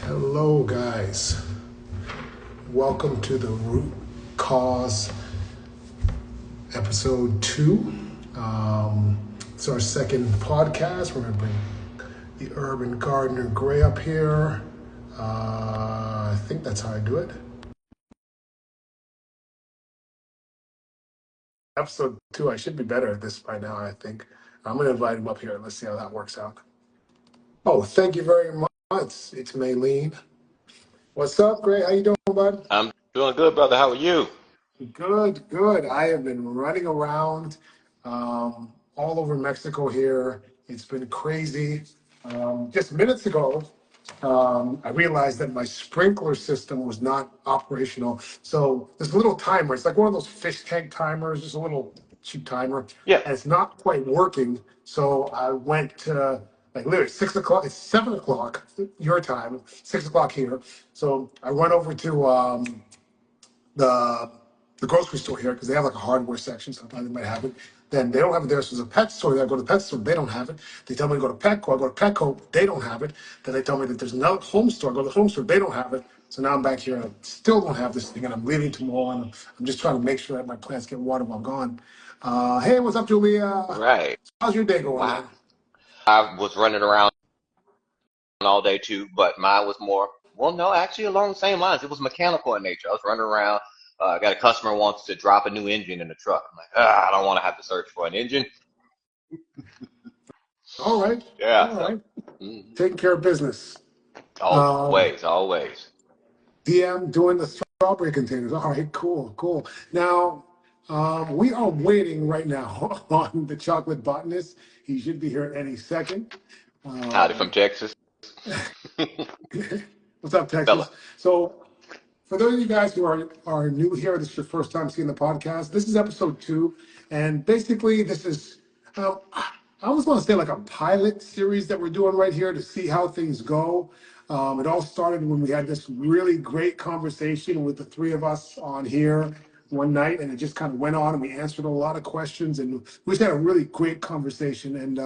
Hello, guys. Welcome to the Root Cause episode 2. It's our second podcast. We're going to bring the Urban Gardener Gray up here. I think that's how I do it. Episode 2, I should be better at this by now, I think. I'm going to invite him up here. Let's see how that works out. Oh, thank you very much. It's Maylene. What's up, Gray? How you doing, bud? I'm doing good, brother. How are you? Good, good. I have been running around all over Mexico here. It's been crazy. Just minutes ago, I realized that my sprinkler system was not operational. So this little timer, it's like one of those fish tank timers, just a little cheap timer, Yeah. and it's not quite working. So I went to like literally 6 o'clock, it's 7 o'clock your time, 6 o'clock here. So I went over to the the grocery store here because they have like a hardware section. Sometimes they might have it. Then they don't have it there. So there's a pet store there. I go to the pet store. They don't have it. They tell me to go to Petco. I go to Petco. They don't have it. Then they tell me that there's another home store. I go to the home store. They don't have it. So now I'm back here and I still don't have this thing. And I'm leaving tomorrow. And I'm just trying to make sure that my plants get water while I'm gone. Hey, what's up, Julia? Right. How's your day going, Wow. man? I was running around all day too, but mine was more, well, no, actually along the same lines. It was mechanical in nature. I was running around. I got a customer who wants to drop a new engine in the truck. I'm like, I don't want to have to search for an engine. All right. Yeah. All So, right. mhm. Taking care of business. Um, Always. DM doing the strawberry containers. All right, cool, cool. Now, we are waiting right now on the chocolate botanist. He should be here any second. Howdy from Um, Texas. what's up, Fella. Texas? So, for those of you guys who are new here, this is your first time seeing the podcast. This is episode 2, and basically, this is I almost want to say like a pilot series that we're doing right here to see how things go. It all started when we had this really great conversation with the three of us on here one night, and it just kind of went on, and we answered a lot of questions, and we just had a really great conversation. And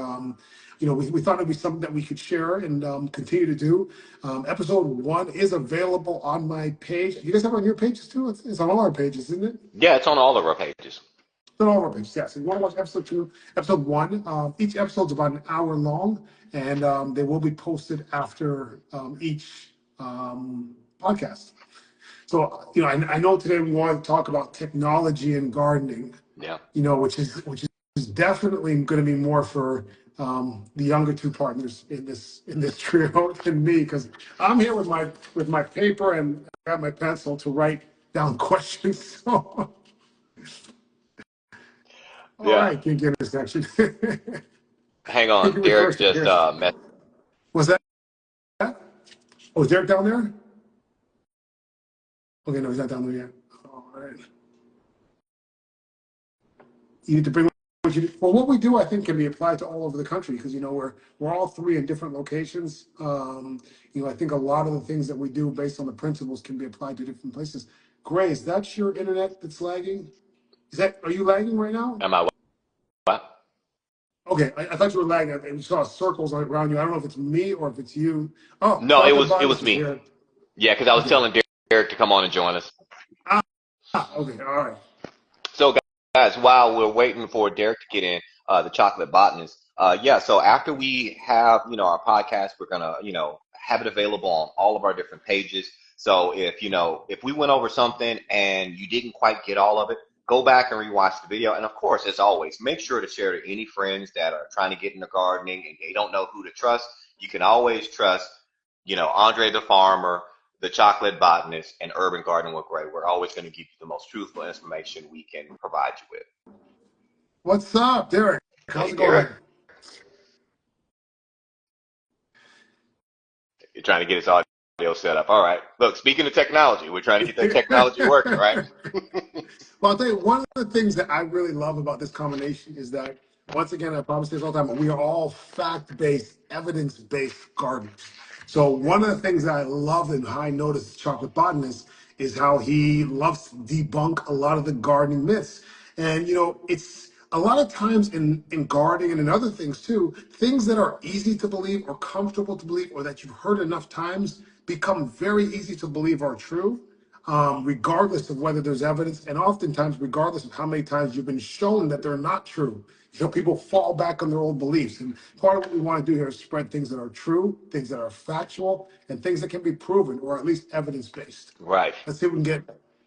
we thought it'd be something that we could share and continue to do. Episode 1 is available on my page. You guys have it on your pages too? It's on all our pages, isn't it? Yeah, it's on all of our pages. It's on all our pages, yes. If you want to watch episode 2, episode 1, each episode's about an hour long, and they will be posted after each podcast. So, I know today we want to talk about technology and gardening, Yeah. which is definitely going to be more for the younger two partners in this trio than me, because I'm here with my paper and I got my pencil to write down questions. So, all Yeah. right, beginner section. Hang Who on. can we Derek first just here? met. Was that? Oh, is Derek down there? Okay, no, he's not down there yet. All right. You need to bring what you do. Well, what we do, I think, can be applied to all over the country because we're all three in different locations. I think a lot of the things that we do based on the principles can be applied to different places. Gray, is that your internet that's lagging? Are you lagging right now? Am I what? Okay, I thought you were lagging. I saw circles around you. I don't know if it's me or if it's you. Oh, No, it chocolate was botanist is me. here. Yeah, because I was Okay. telling Derek to come on and join us. Ah, okay, all right. So, guys, while we're waiting for Derek to get in, the chocolate botanist, yeah. So after we have, our podcast, we're gonna, have it available on all of our different pages. So if we went over something and you didn't quite get all of it, go back and rewatch the video. And of course, as always, make sure to share to any friends that are trying to get into gardening and they don't know who to trust. You can always trust, Andre the farmer, the chocolate botanist, and urban gardening with Gray. We're always going to give you the most truthful information we can provide you with. What's up, Derek? How's Hey, it going, Derek, man? you're trying to get his audio set up. All right. Look, speaking of technology, we're trying to get that technology working, right? Well, I'll tell you, one of the things that I really love about this combination is that, once again, I promise this all the time, but we are all fact-based, evidence-based gardeners. So one of the things that I love and how I noticed Chocolate Botanist is how he loves to debunk a lot of the gardening myths. And, it's a lot of times in gardening and in other things too, things that are easy to believe or comfortable to believe or that you've heard enough times become very easy to believe are true, regardless of whether there's evidence, and oftentimes regardless of how many times you've been shown that they're not true. You know, people fall back on their old beliefs. And part of what we want to do here is spread things that are true, things that are factual, and things that can be proven or at least evidence-based. Right. Let's see if we can get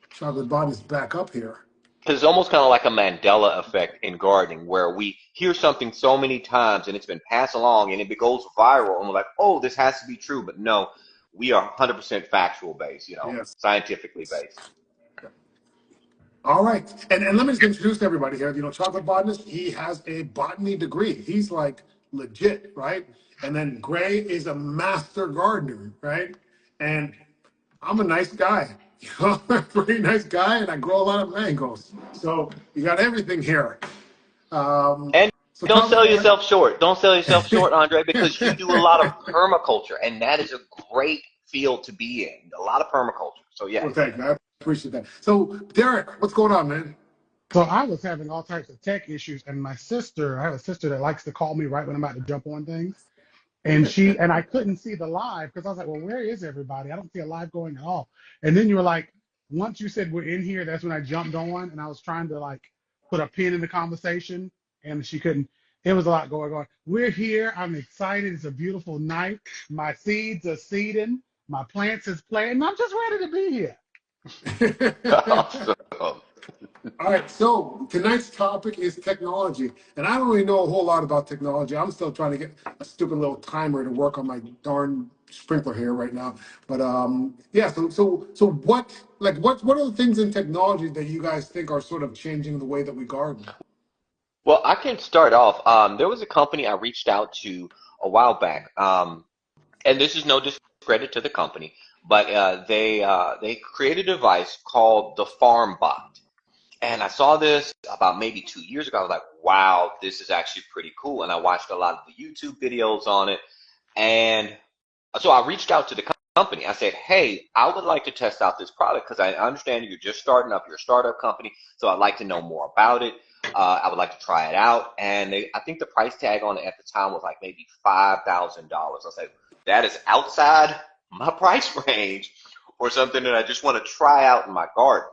Chocolate Botanist back up here. Because it's almost kind of like a Mandela effect in gardening, where we hear something so many times and it's been passed along and it goes viral, and we're like, oh, this has to be true. But no, we are 100% factual based, Yes. scientifically based. All right. And let me just introduce everybody here. You know, Chocolate Botanist, he has a botany degree. He's like legit, right? And then Gray is a master gardener, right? And I'm a nice guy. You know, I'm a pretty nice guy, and I grow a lot of mangoes. So you got everything here. And So don't Chocolate sell Botanist. yourself short. Don't sell yourself short, Andre, because you do a lot of permaculture, and that is a great field to be in. A lot of permaculture. So Well, yes. thank you. I appreciate that. So, Derek, what's going on, man? So I was having all types of tech issues, and my sister, I have a sister that likes to call me right when I'm about to jump on things. And I couldn't see the live because I was like, well, where is everybody? I don't see a live going at all. And then you were like, once you said we're in here, that's when I jumped on, and I was trying to like put a pin in the conversation, and she couldn't. It was a lot going on. We're here. I'm excited. It's a beautiful night. My seeds are seeding. My plants is playing. I'm just ready to be here. Awesome. All right, so tonight's topic is technology. And I don't really know a whole lot about technology. I'm still trying to get a stupid little timer to work on my darn sprinkler here right now. But yeah, so what are the things in technology that you guys think are sort of changing the way that we garden? Well, I can start off. There was a company I reached out to a while back, and this is no discredit to the company, but they created a device called the Farm Bot. And I saw this about maybe 2 years ago. I was like, wow, this is actually pretty cool. And I watched a lot of the YouTube videos on it. And so I reached out to the company. I said, hey, I would like to test out this product because I understand you're just starting up, you're a startup company. So I'd like to know more about it. I would like to try it out. And I think the price tag on it at the time was like maybe $5,000. I said, that is outside my price range or something that I just want to try out in my garden.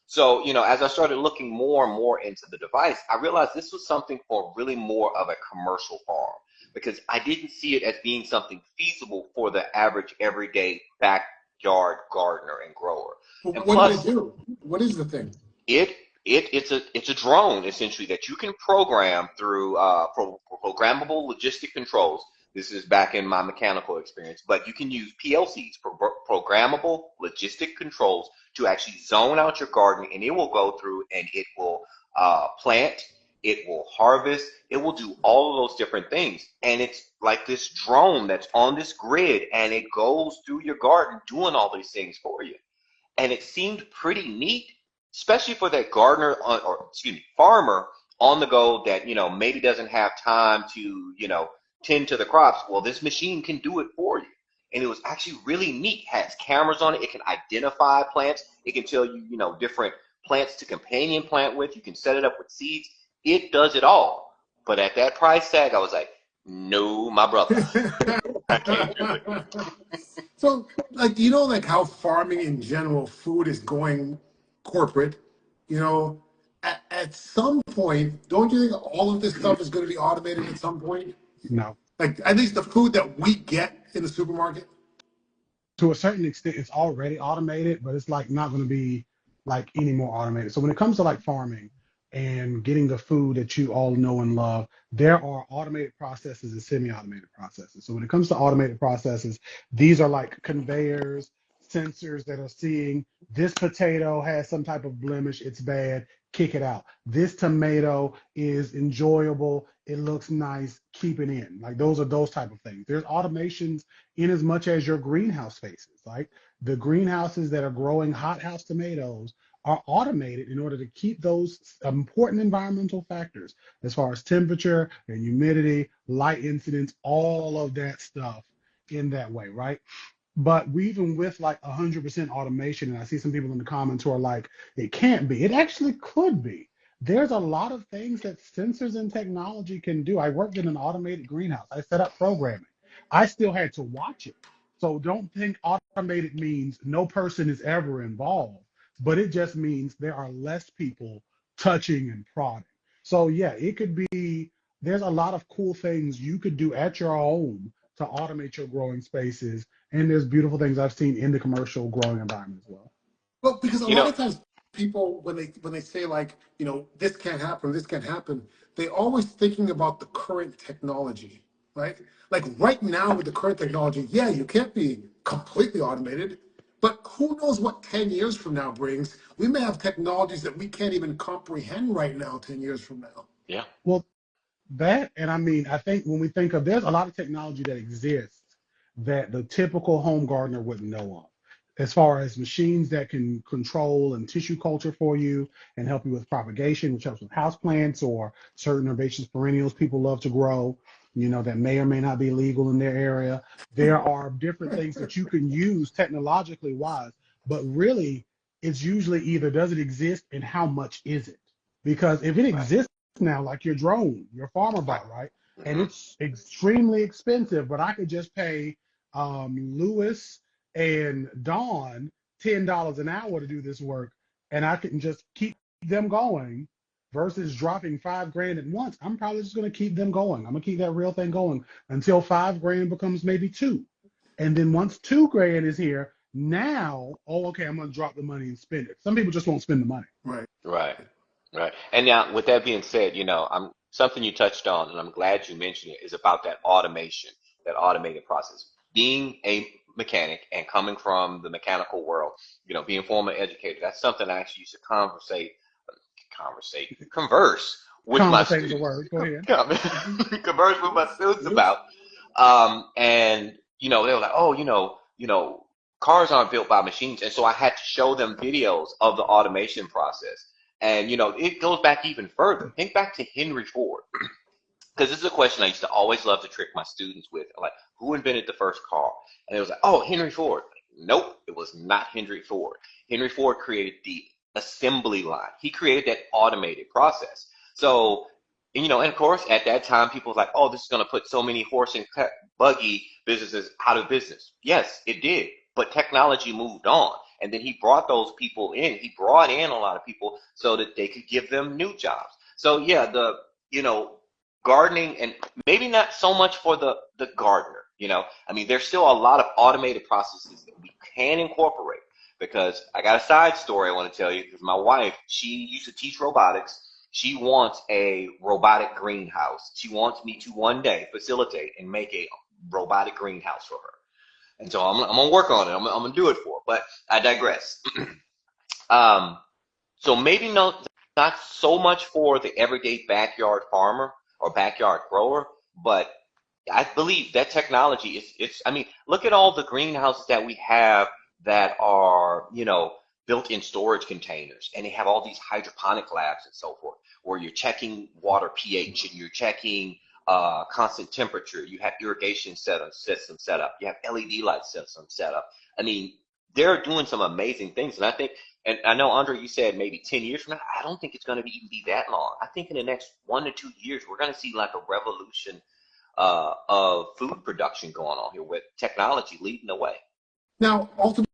So, as I started looking more and more into the device, I realized this was something for really more of a commercial farm because I didn't see it as being something feasible for the average everyday backyard gardener and grower. And What did it plus, do? What is the thing? it's a drone essentially that you can program through programmable logistic controls. This is back in my mechanical experience, but you can use PLCs, programmable logistic controls, to actually zone out your garden, and it will go through and it will plant, it will harvest, it will do all of those different things. And it's like this drone that's on this grid, and it goes through your garden doing all these things for you. And it seemed pretty neat, especially for that gardener or excuse me, farmer on the go that maybe doesn't have time to tend to the crops. Well, this machine can do it for you, and it was actually really neat. It has cameras on it. It can identify plants. It can tell you different plants to companion plant with. You can set it up with seeds. It does it all. But at that price tag, I was like, no, my brother, I can't do it. So, like, like how farming in general, food is going corporate, you know, at some point, don't you think all of this stuff is going to be automated at some point? No. Like, at least the food that we get in the supermarket? To a certain extent, it's already automated, but it's like not going to be like any more automated. So when it comes to like farming and getting the food that you all know and love, there are automated processes and semi-automated processes. So when it comes to automated processes, these are like conveyors, sensors that are seeing this potato has some type of blemish, it's bad, kick it out. This tomato is enjoyable, it looks nice, keep it in. Like those are those type of things. There's automations in as much as your greenhouse spaces. Like the greenhouses that are growing hothouse tomatoes are automated in order to keep those important environmental factors as far as temperature and humidity, light incidence, all of that stuff in that way, right? But even with like 100% automation, and I see some people in the comments who are like, it can't be. It actually could be. There's a lot of things that sensors and technology can do. I worked in an automated greenhouse. I set up programming. I still had to watch it. So don't think automated means no person is ever involved, but it just means there are less people touching and prodding. So yeah, it could be, there's a lot of cool things you could do at your home to automate your growing spaces. And there's beautiful things I've seen in the commercial growing environment as well. Well, because a You lot know, of times people when they say like, this can't happen, this can't happen, they always thinking about the current technology, right? Like right now with the current technology, yeah, you can't be completely automated, but who knows what 10 years from now brings? We may have technologies that we can't even comprehend right now 10 years from now. yeah, Well, that, and I mean, I think when we think of, there's a lot of technology that exists that the typical home gardener wouldn't know of. As far as machines that can control and tissue culture for you and help you with propagation, which helps with houseplants or certain herbaceous perennials people love to grow, that may or may not be legal in their area. There are different things that you can use technologically wise, but really it's usually either does it exist and how much is it? Because if it right, exists now, like your drone, your farmer right. bot, right? And Hmm. it's extremely expensive, but I could just pay Lewis and Dawn $10 an hour to do this work, and I can just keep them going versus dropping 5 grand at once. I'm probably just going to keep them going. I'm going to keep that real thing going until 5 grand becomes maybe two. And then once 2 grand is here, now, oh, okay, I'm going to drop the money and spend it. Some people just won't spend the money. Right. Right, right. And now, with that being said, I'm something you touched on, and I'm glad you mentioned it, is about that automation, that automated process. Being a mechanic and coming from the mechanical world, being former educator, that's something I actually used to converse with my Conversate is a students, word. Go ahead. converse with my students Yes. about. And they were like, oh, cars aren't built by machines, and so I had to show them videos of the automation process. And it goes back even further. Think back to Henry Ford, because this is a question I used to always love to trick my students with, like, who invented the first car? And it was like, oh, Henry Ford. Nope, it was not Henry Ford. Henry Ford created the assembly line. He created that automated process. So, and of course, at that time, people was like, oh, this is going to put so many horse and buggy businesses out of business. Yes, it did. But technology moved on. And then he brought those people in. He brought in a lot of people so that they could give them new jobs. So yeah, you know, gardening, and maybe not so much for the gardener. I mean, there's still a lot of automated processes that we can incorporate, because I got a side story I want to tell you, because my wife, she used to teach robotics. She wants a robotic greenhouse. She wants me to one day facilitate and make a robotic greenhouse for her. And so I'm gonna work on it. I'm gonna do it for her. But I digress. um, so maybe not so much for the everyday backyard farmer or backyard grower, but I believe that technology it's I mean, look at all the greenhouses that we have that are, built-in storage containers, and they have all these hydroponic labs and so forth, where you're checking water pH and you're checking constant temperature. You have irrigation system set up. You have LED light system set up. I mean, they're doing some amazing things, and I think, and I know, Andre, you said maybe 10 years from now. I don't think it's going to even be that long. I think in the next 1 to 2 years, we're going to see like a revolution of food production going on here, with technology leading the way. Now, ultimately,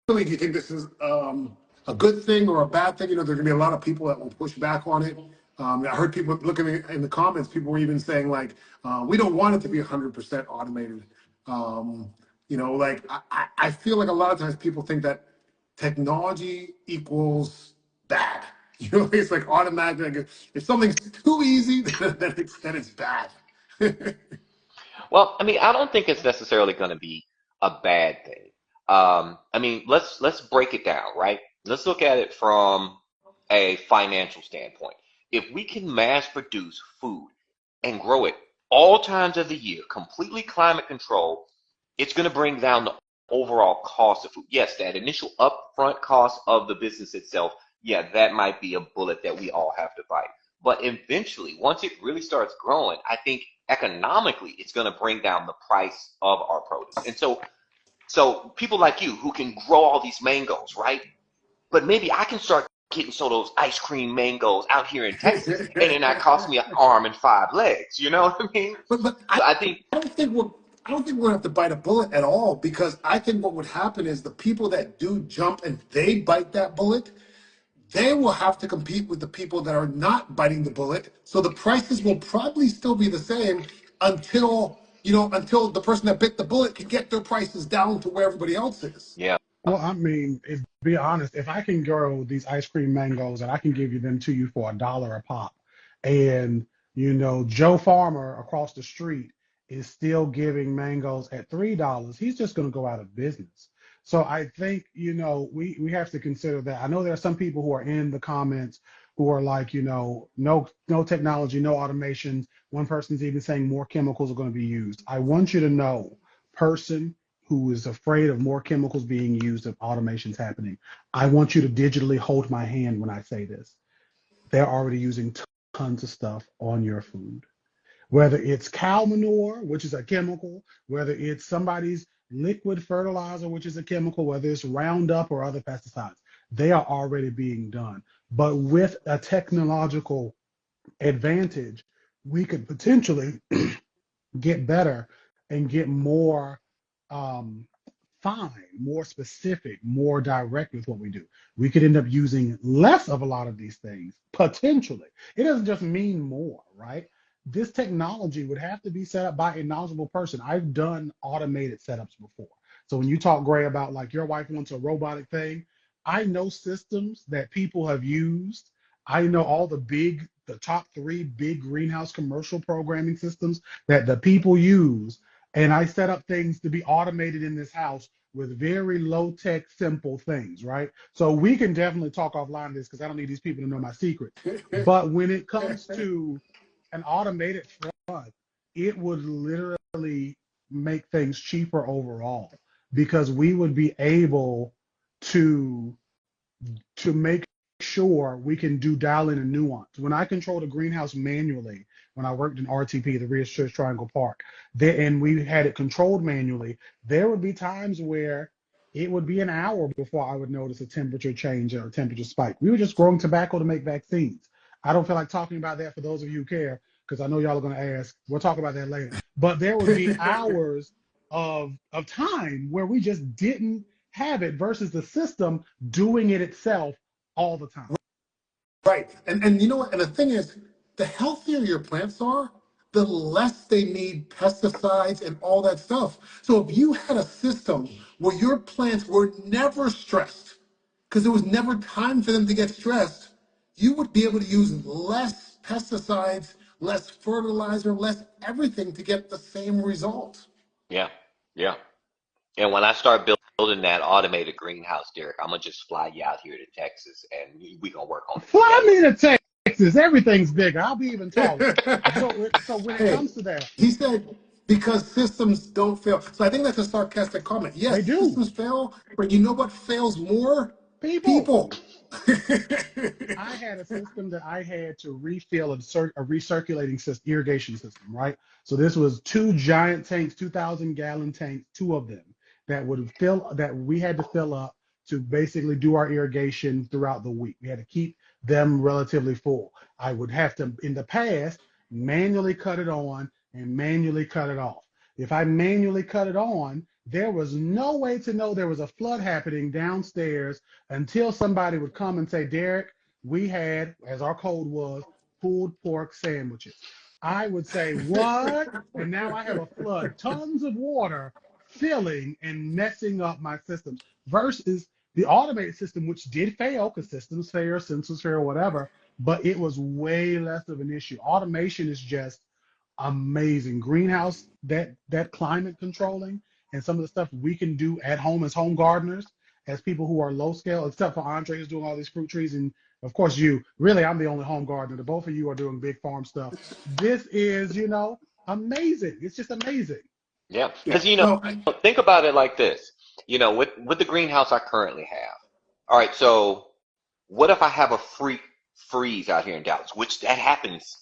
do you think this is a good thing or a bad thing? There's going to be a lot of people that will push back on it. I heard people looking in the comments, people were even saying, like, we don't want it to be 100% automated. Like, I feel like a lot of times people think that technology equals bad. It's like automatic. Like if something's too easy, then it's bad. Well, I mean, I don't think it's necessarily going to be a bad thing. I mean, let's break it down, right? Let's look at it from a financial standpoint. If we can mass produce food and grow it all times of the year, completely climate controlled, it's going to bring down the overall cost of food. Yes, that initial upfront cost of the business itself, yeah, that might be a bullet that we all have to fight. But eventually, once it really starts growing, I think economically it's going to bring down the price of our produce. And so people like you who can grow all these mangoes, right? But maybe I can start getting some of those ice cream mangoes out here in Texas, and then that cost me an arm and 5 legs. You know what I mean? but So I think, I don't think we're I don't think we're gonna have to bite a bullet at all, because I think what would happen is the people that do jump and they bite that bullet, they will have to compete with the people that are not biting the bullet. So the prices will probably still be the same until, until the person that bit the bullet can get their prices down to where everybody else is. yeah, Well, I mean, if be honest, if I can grow these ice cream mangoes and I can give you them to you for $1 a pop, and Joe Farmer across the street is still giving mangoes at $3, he's just going to go out of business. So I think, we have to consider that. I know there are some people who are in the comments who are like, no technology, no automation. One person's even saying more chemicals are going to be used. I want you to know, person who is afraid of more chemicals being used if automation's happening, I want you to digitally hold my hand when I say this. They're already using tons of stuff on your food. Whether it's cow manure, which is a chemical, whether it's somebody's liquid fertilizer, which is a chemical, whether it's Roundup or other pesticides, they are already being done. But with a technological advantage, we could potentially get better and get more um, fine, more specific, more direct with what we do. We could end up using less of a lot of these things, potentially. It doesn't just mean more, right? This technology would have to be set up by a knowledgeable person. I've done automated setups before. So when you talk, Gray, about like your wife wants a robotic thing, I know systems that people have used. I know all the top 3 big greenhouse commercial programming systems that the people use, and I set up things to be automated in this house with very low tech, simple things, right? So we can definitely talk offline this because I don't need these people to know my secrets. But when it comes to an automated front, it would literally make things cheaper overall because we would be able to make sure we can dial in a nuance. When I controlled a greenhouse manually, when I worked in RTP, the Research Triangle Park, and we had it controlled manually, there would be times where it would be an hour before I would notice a temperature change or a temperature spike. We were just growing tobacco to make vaccines. I don't feel like talking about that for those of you who care, because I know y'all are going to ask. We'll talk about that later. But there would be hours of time where we just didn't have it versus the system doing it itself all the time. Right. And you know what? And the thing is, the healthier your plants are, the less they need pesticides and all that stuff. So if you had a system where your plants were never stressed, because there was never time for them to get stressed, you would be able to use less pesticides, less fertilizer, less everything to get the same result. yeah, yeah. And when I start building that automated greenhouse, Derek, I'm gonna just fly you out here to Texas, and we gonna work on it Fly together. me to Texas. Everything's bigger. I'll be even taller. So when it Hey, comes to that, he said because systems don't fail. So I think that's a sarcastic comment. they Yes, do. systems fail, but you know what fails more? People. People. I had a system that I had to refill a recirculating system, irrigation system, right? So this was 2 giant tanks, 2,000-gallon tanks, 2 of them that we had to fill up to basically do our irrigation throughout the week. We had to keep them relatively full. I would have to, in the past, manually cut it on and manually cut it off. If I manually cut it on, there was no way to know there was a flood happening downstairs until somebody would come and say, Derek, we had, as our code was, pulled pork sandwiches. I would say, what? And now I have a flood, tons of water filling and messing up my systems versus the automated system, which did fail because systems fail, sensors fail, whatever, but it was way less of an issue. Automation is just amazing. Greenhouse, that climate controlling and some of the stuff we can do at home as home gardeners, as people who are low scale, except for Andre who's doing all these fruit trees, and of course you. Really, I'm the only home gardener. The both of you are doing big farm stuff. This is, amazing. It's just amazing. Yeah, Yeah. because No, think about it like this. With the greenhouse I currently have. All right, so what if I have a freeze out here in Dallas, which that happens.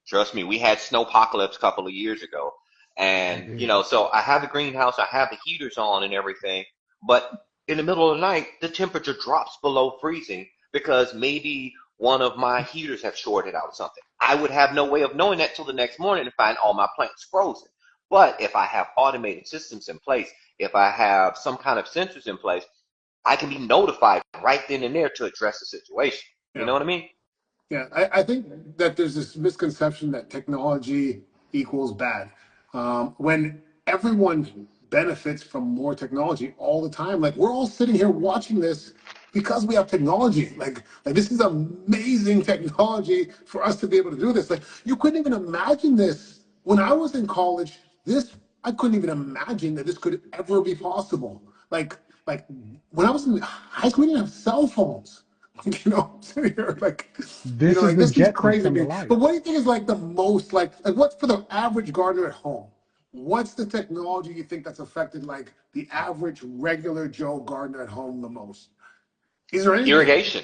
Trust me, we had snowpocalypse a couple of years ago, We and did. so I have the greenhouse, I have the heaters on and everything, but in the middle of the night, the temperature drops below freezing. because maybe one of my heaters have shorted out or something. I would have no way of knowing that till the next morning and find all my plants frozen. But if I have automated systems in place, if I have some kind of sensors in place, I can be notified right then and there to address the situation. You Yeah. know what I mean? Yeah, I think that there's this misconception that technology equals bad. When everyone benefits from more technology all the time, like we're all sitting here watching this because we have technology. Like this is amazing technology for us to be able to do this. Like you couldn't even imagine this when I was in college. This I couldn't even imagine that this could ever be possible. Like when I was in high school, we didn't have cell phones. Sitting here This is like the this is Jetsons crazy to come to me. life. But what do you think is like the most like what's for the average gardener at home? What's the technology you think that's affected like the average regular Joe gardener at home the most? Is there anything? Irrigation.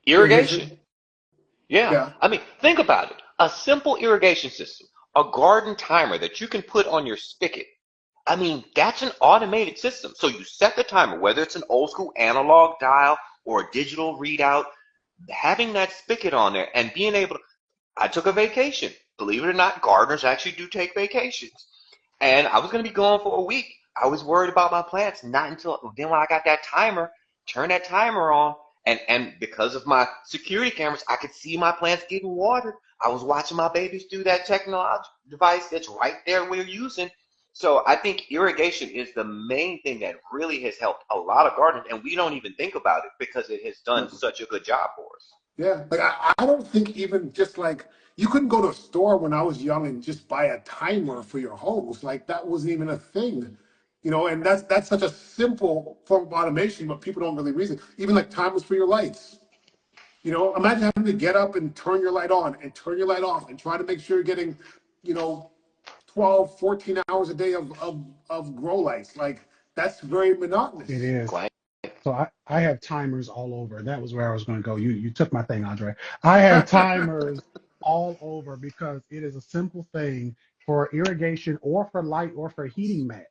Irrigation. Irrigation? Yeah. Yeah. I mean, think about it. A simple irrigation system, a garden timer that you can put on your spigot. I mean, that's an automated system. So you set the timer, whether it's an old school analog dial or a digital readout, having that spigot on there and being able to. I took a vacation. Believe it or not, gardeners actually do take vacations. And I was going to be gone for a week. I was worried about my plants, not until then when I got that timer, turn that timer on, and because of my security cameras, I could see my plants getting watered. I was watching my babies through that technology device that's right there we're using. So I think irrigation is the main thing that really has helped a lot of gardeners, and we don't even think about it because it has done such a good job for us. Yeah, like I don't think even just like you couldn't go to a store when I was young and just buy a timer for your hose. Like that wasn't even a thing, and that's such a simple form of automation, but people don't really reason. Even like timers for your lights. Imagine having to get up and turn your light on and turn your light off and try to make sure you're getting, you know, 12, 14 hours a day of grow lights. Like that's very It monotonous. is. Right? So I have timers all over. That was where I was going to go. You took my thing, Andre. I have timers all over because it is a simple thing for irrigation or for light or for heating mats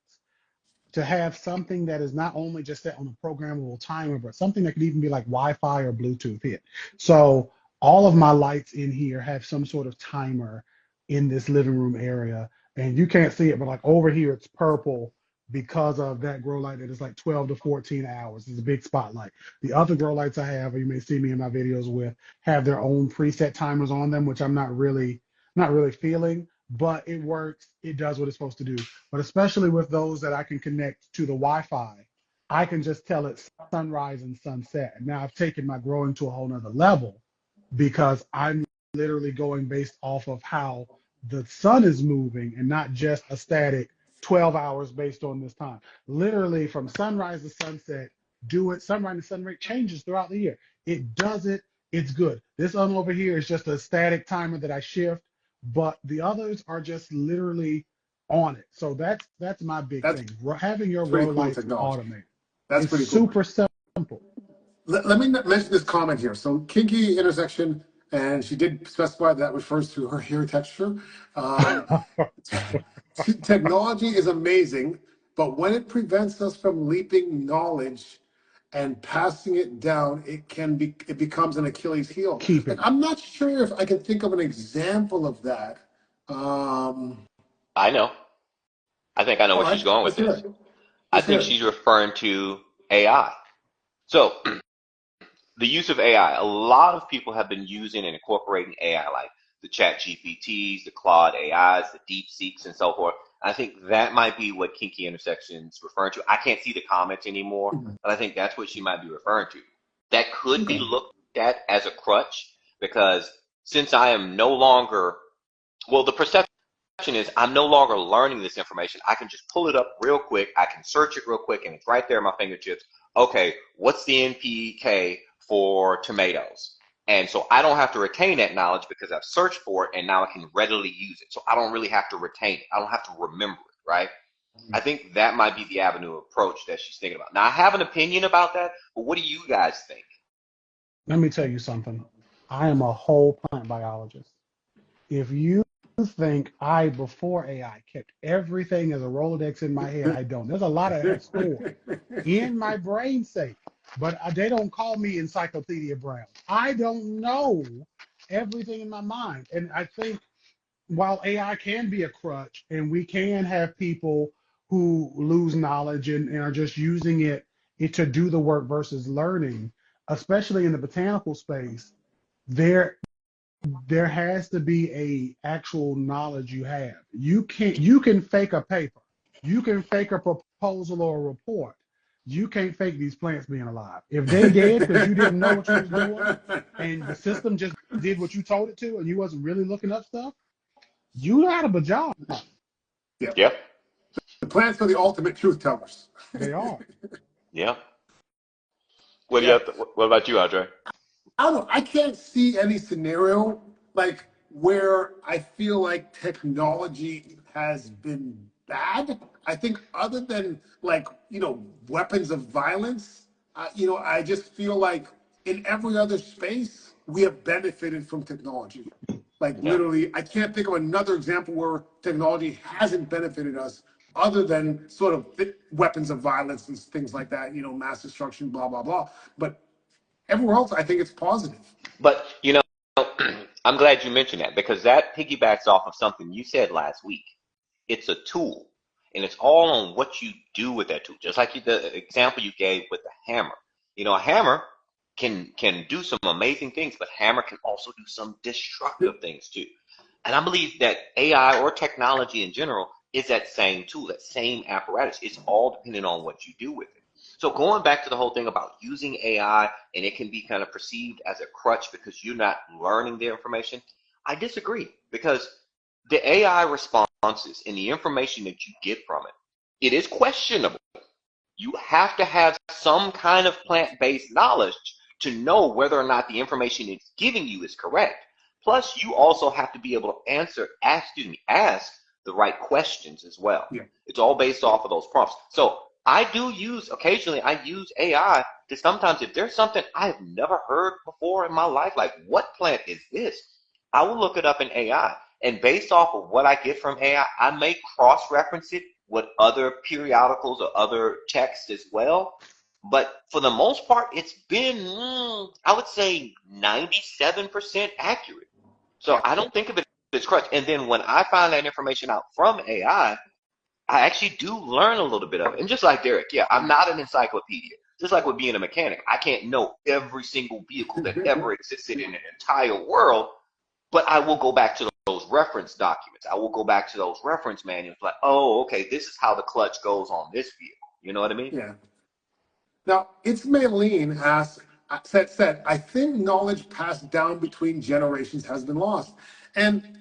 to have something that is not only just set on a programmable timer, but something that could even be like Wi-Fi or Bluetooth hit. So all of my lights in here have some sort of timer in this living room area. And you can't see it, but like over here, it's purple because of that grow light that is like 12 to 14 hours. It's a big spotlight. The other grow lights I have, or you may see me in my videos with, have their own preset timers on them, which I'm not really feeling, but it works. It does what it's supposed to do. But especially with those that I can connect to the Wi-Fi, I can just tell it sunrise and sunset. And now I've taken my growing to a whole nother level because I'm literally going based off of how the sun is moving and not just a static 12 hours based on this time. Literally from sunrise to sunset, do it. Sunrise to sun rate changes throughout the year. It does it. It's good. This one over here is just a static timer that I shift, but the others are just literally on it. So that's my big That's thing. Having your pretty grow cool lights technology. automated. That's It's pretty cool. super simple. Let me mention this comment here. So kinky intersection, and she did specify that refers to her hair texture. Um, Technology is amazing, but when it prevents us from leaping knowledge and passing it down, it becomes an Achilles heel. Keep Like it. I'm not sure if I can think of an example of that. Um, I know. I think I know all where she's right, going with let's hear this. it. I Let's hear think it. she's referring to AI. So the use of AI, a lot of people have been using and incorporating AI, like the Chat GPTs, the Claude AIs, the Deep Seeks, and so forth. I think that might be what Kinky Intersection's referring to. I can't see the comments anymore, but I think that's what she might be referring to. That could be Okay. looked at as a crutch because since I am no longer, well, the perception is I'm no longer learning this information. I can just pull it up real quick. I can search it real quick, and it's right there at my fingertips. Okay, what's the NPK for tomatoes? And so I don't have to retain that knowledge because I've searched for it, and now I can readily use it. So I don't really have to retain it. I don't have to remember it, right? I think that might be the avenue of approach that she's thinking about. Now, I have an opinion about that, but what do you guys think? Let me tell you something. I am a whole plant biologist. If you think I, before AI, kept everything as a Rolodex in my head, I don't. There's a lot of that stored in my brain safe. but they don't call me Encyclopedia Brown. I don't know everything in my mind. And I think while AI can be a crutch and we can have people who lose knowledge and are just using it to do the work versus learning, especially in the botanical space, there there has to be a actual knowledge you have. You can fake a paper. You can fake a proposal or a report. You can't fake these plants being alive. If they dead because you didn't know what you was doing and the system just did what you told it to and you wasn't really looking up stuff, you out of a job. Yeah. Yep. The plants are the ultimate truth tellers. They are. Yeah. What do you Yeah. have what about you, Andre? I don't know. I can't see any scenario like where I feel like technology has been bad. I think other than like, weapons of violence, I just feel like in every other space, we have benefited from technology. Like Yeah. literally, I can't think of another example where technology hasn't benefited us other than sort of weapons of violence and things like that, mass destruction, blah, blah, blah. But everywhere else, I think it's positive. But I'm glad you mentioned that because that piggybacks off of something you said last week. It's a tool, and it's all on what you do with that tool. Just like the example you gave with the hammer. A hammer can do some amazing things, but hammer can also do some destructive things too. And I believe that AI or technology in general is that same tool, that same apparatus. It's all depending on what you do with it. So going back to the whole thing about using AI and it can be kind of perceived as a crutch because you're not learning the information, I disagree because the AI responses and the information that you get from it, it is questionable. You have to have some kind of plant-based knowledge to know whether or not the information it's giving you is correct. Plus, you also have to be able to ask the right questions as well. Yeah. It's all based off of those prompts. So occasionally I use AI to sometimes if there's something I've never heard before in my life, like what plant is this? I will look it up in AI. And based off of what I get from AI, I may cross-reference it with other periodicals or other texts as well. But for the most part, it's been, I would say, 97% accurate. So Yeah. I don't think of it as crutch. And then when I find that information out from AI, I actually do learn a little bit of it. And just like Derek, yeah, I'm not an encyclopedia. Just like with being a mechanic, I can't know every single vehicle that ever existed in the entire world, but I will go back to those reference documents. I will go back to those reference manuals like, oh, okay, this is how the clutch goes on this vehicle. You know what I mean? Yeah. Now, it's Maylene asks, said, I think knowledge passed down between generations has been lost. And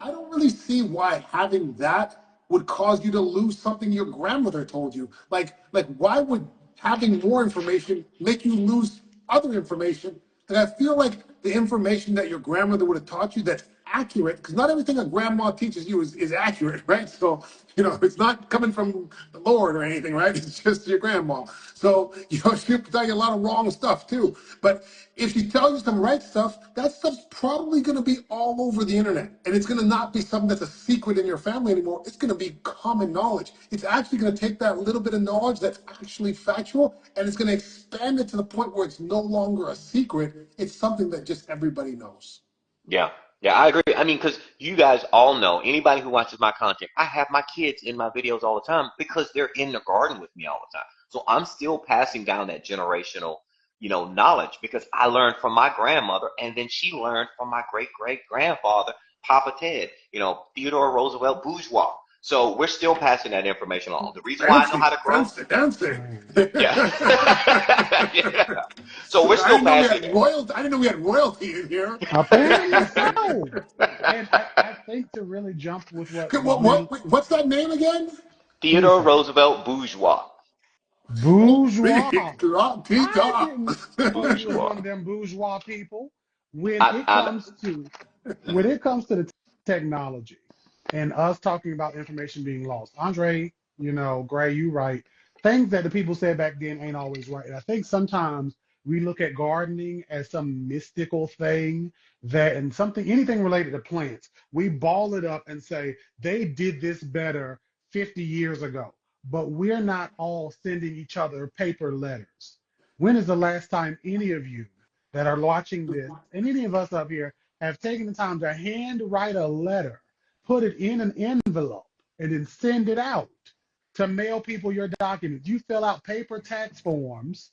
I don't really see why having that would cause you to lose something your grandmother told you. Like why would having more information make you lose other information? And I feel like the information that your grandmother would have taught you that's accurate, because not everything a grandma teaches you is accurate, right? So, it's not coming from the Lord or anything, right? It's just your grandma. So, she'll tell you a lot of wrong stuff too. But if she tells you some right stuff, that stuff's probably going to be all over the internet. And it's going to not be something that's a secret in your family anymore. It's going to be common knowledge. It's actually going to take that little bit of knowledge that's actually factual, and it's going to expand it to the point where it's no longer a secret. It's something that just everybody knows. Yeah. Yeah, I agree. I mean, because you guys all know, anybody who watches my content, I have my kids in my videos all the time because they're in the garden with me all the time. So I'm still passing down that generational, knowledge because I learned from my grandmother and then she learned from my great great grandfather, Papa Ted, Theodore Roosevelt Bourgeois. So we're still passing that information along. The reason why I know how to grow, Fancy. yeah, yeah. So we're I still didn't know we passing had it. royalty. I didn't know we had royalty in here. Apparently so. And I think to really jump with what Okay, Maylene, what's that name again? who is Theodore that? Roosevelt Bourgeois. Bourgeois. I Peacock. didn't know you was one Bourgeois. of them bourgeois people. When I, it I, comes to when it comes to the technology and us talking about information being lost, Andre, Gray, you right. Things that the people said back then ain't always right. And I think sometimes we look at gardening as some mystical thing and anything related to plants, we ball it up and say they did this better 50 years ago, but we're not all sending each other paper letters. When is the last time any of you that are watching this, and any of us up here, have taken the time to handwrite a letter, put it in an envelope, and then send it out to mail people your documents? You fill out paper tax forms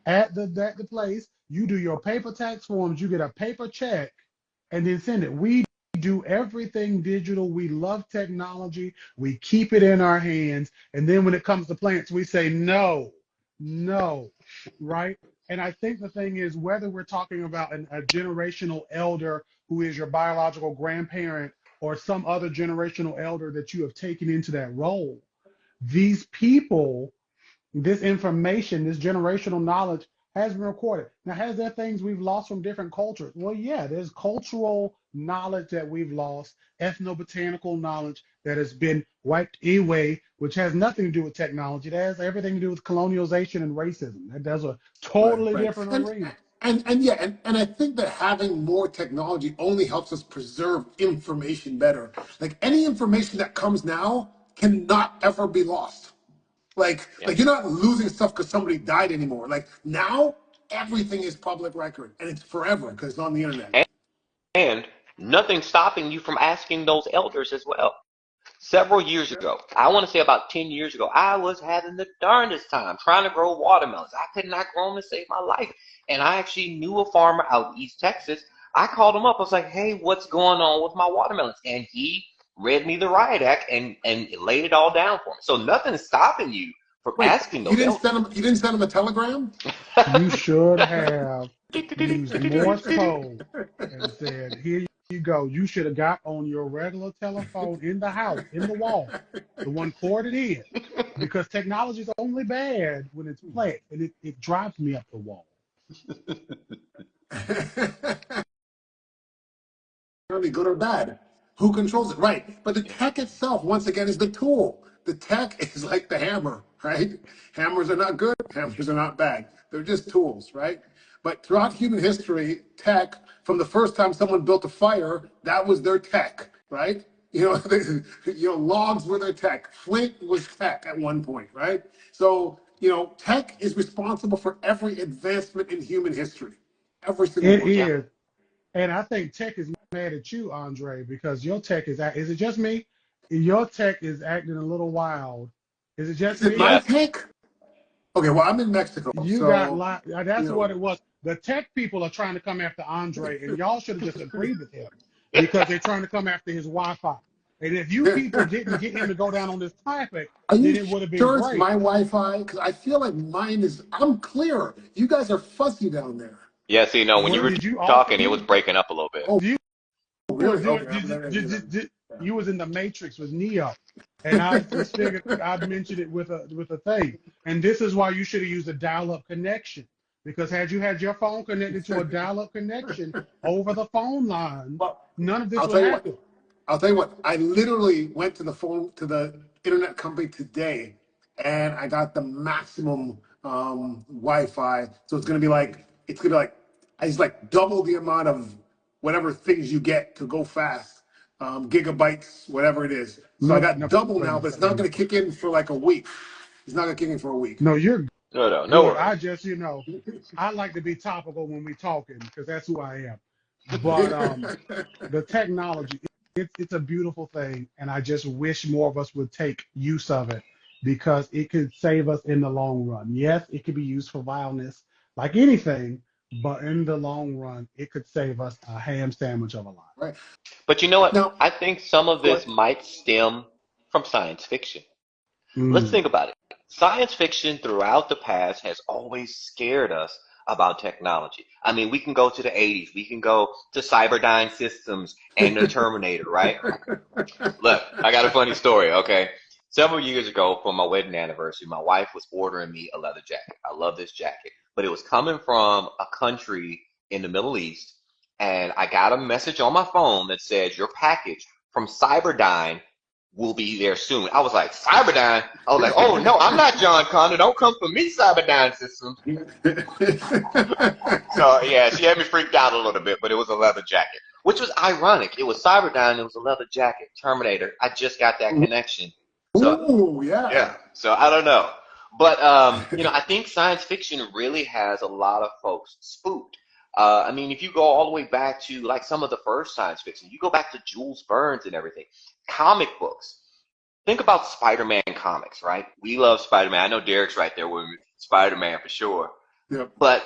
at the place. You do your paper tax forms. You get a paper check, and then send it. We do everything digital. We love technology. We keep it in our hands. And then when it comes to plants, we say no, no, right? And I think the thing is, whether we're talking about a generational elder who is your biological grandparent or some other generational elder that you have taken into that role, these people, this information, this generational knowledge has been recorded. Now, has there things we've lost from different cultures? Well, yeah, there's cultural knowledge that we've lost, ethnobotanical knowledge that has been wiped away, which has nothing to do with technology. That has everything to do with colonialization and racism. That's a Right, totally right. different arena. And yeah, and I think that having more technology only helps us preserve information better. Like any information that comes now cannot ever be lost. Yeah. Like you're not losing stuff because somebody died anymore. Like now everything is public record and it's forever because it's on the internet. And nothing stopping you from asking those elders as well. Several years ago, I want to say about 10 years ago, I was having the darndest time trying to grow watermelons. I could not grow them to save my life. And I actually knew a farmer out in East Texas. I called him up. I was like, hey, what's going on with my watermelons? And he read me the riot act and laid it all down for me. So nothing's stopping you from Wait, asking those elders. you didn't send him a telegram? You should have used Morse code and said, here you go. You should have got on your regular telephone in the house, in the wall, the one corded in, because technology is only bad when it's played, and it drives me up the wall. Really good or bad. Who controls it? Right. But the tech itself, once again, is the tool. The tech is like the hammer, right? Hammers are not good, hammers are not bad. They're just tools, right? But throughout human history, tech, from the first time someone built a fire, that was their tech, right? Logs were their tech. Flint was tech at one point, right? So, tech is responsible for every advancement in human history. Every single It one. Yeah. is. And I think tech is mad at you, Andre, because your tech is it just me? Your tech is acting a little wild. Is it just Is it my me? Yes. tech? Okay, well, I'm in Mexico, You got so, lot. you That's what know. it was. The tech people are trying to come after Andre, and y'all should have just agreed with him because they're trying to come after his Wi-Fi. And if you people didn't get him to go down on this topic, Are then you it would have been sure it's great. my Wi-Fi? Because I feel like mine is, I'm clear. You guys are fuzzy down there. Yeah, see, no, when you What were did you also talking, it was breaking up a little bit. Oh, you really? was Okay, I'm not gonna do that. you was in the Matrix with Neo, and I just figured I'd mention it with a thing. And this is why you should have used a dial-up connection, because had you had your phone connected to a dial-up connection over the phone line, Well, none of this I'll would tell you what. happen. I'll tell you what. I literally went to the internet company today, and I got the maximum Wi-Fi. So it's gonna be like it's like double the amount of whatever things you get to go fast, gigabytes, whatever it is. So I No, got no, double now, but it's not gonna kick in for like a week. It's not gonna kick in for a week. no, you're No, no, no good. worries. I like to be topical when we talking because that's who I am. But the technology, it's a beautiful thing, and I just wish more of us would take use of it because it could save us in the long run. Yes, it could be used for vileness, like anything, but in the long run, it could save us a ham sandwich of a lot. Right But you know what? now, I think some of go this ahead. might stem from science fiction. Let's Mm. think about it. Science fiction throughout the past has always scared us about technology. I mean, we can go to the 80s, we can go to Cyberdyne Systems and the Terminator, right? Look, I got a funny story, okay? Several years ago for my wedding anniversary, my wife was ordering me a leather jacket. I love this jacket, but it was coming from a country in the Middle East, and I got a message on my phone that says your package from Cyberdyne will be there soon. I was like, Cyberdyne? I was like, oh no, I'm not John Connor. Don't come for me, Cyberdyne Systems. So yeah, she had me freaked out a little bit, but it was a leather jacket, which was ironic. It was Cyberdyne, it was a leather jacket. Terminator. I just got that connection. So Ooh, yeah. yeah, so I don't know, But I think science fiction really has a lot of folks spooked. I mean, if you go all the way back to like some of the first science fiction, you go back to Jules Verne's and everything, comic books. Think about Spider-Man comics, right? We love Spider-Man. I know Derek's right there with me, Spider-Man for sure. Yep. But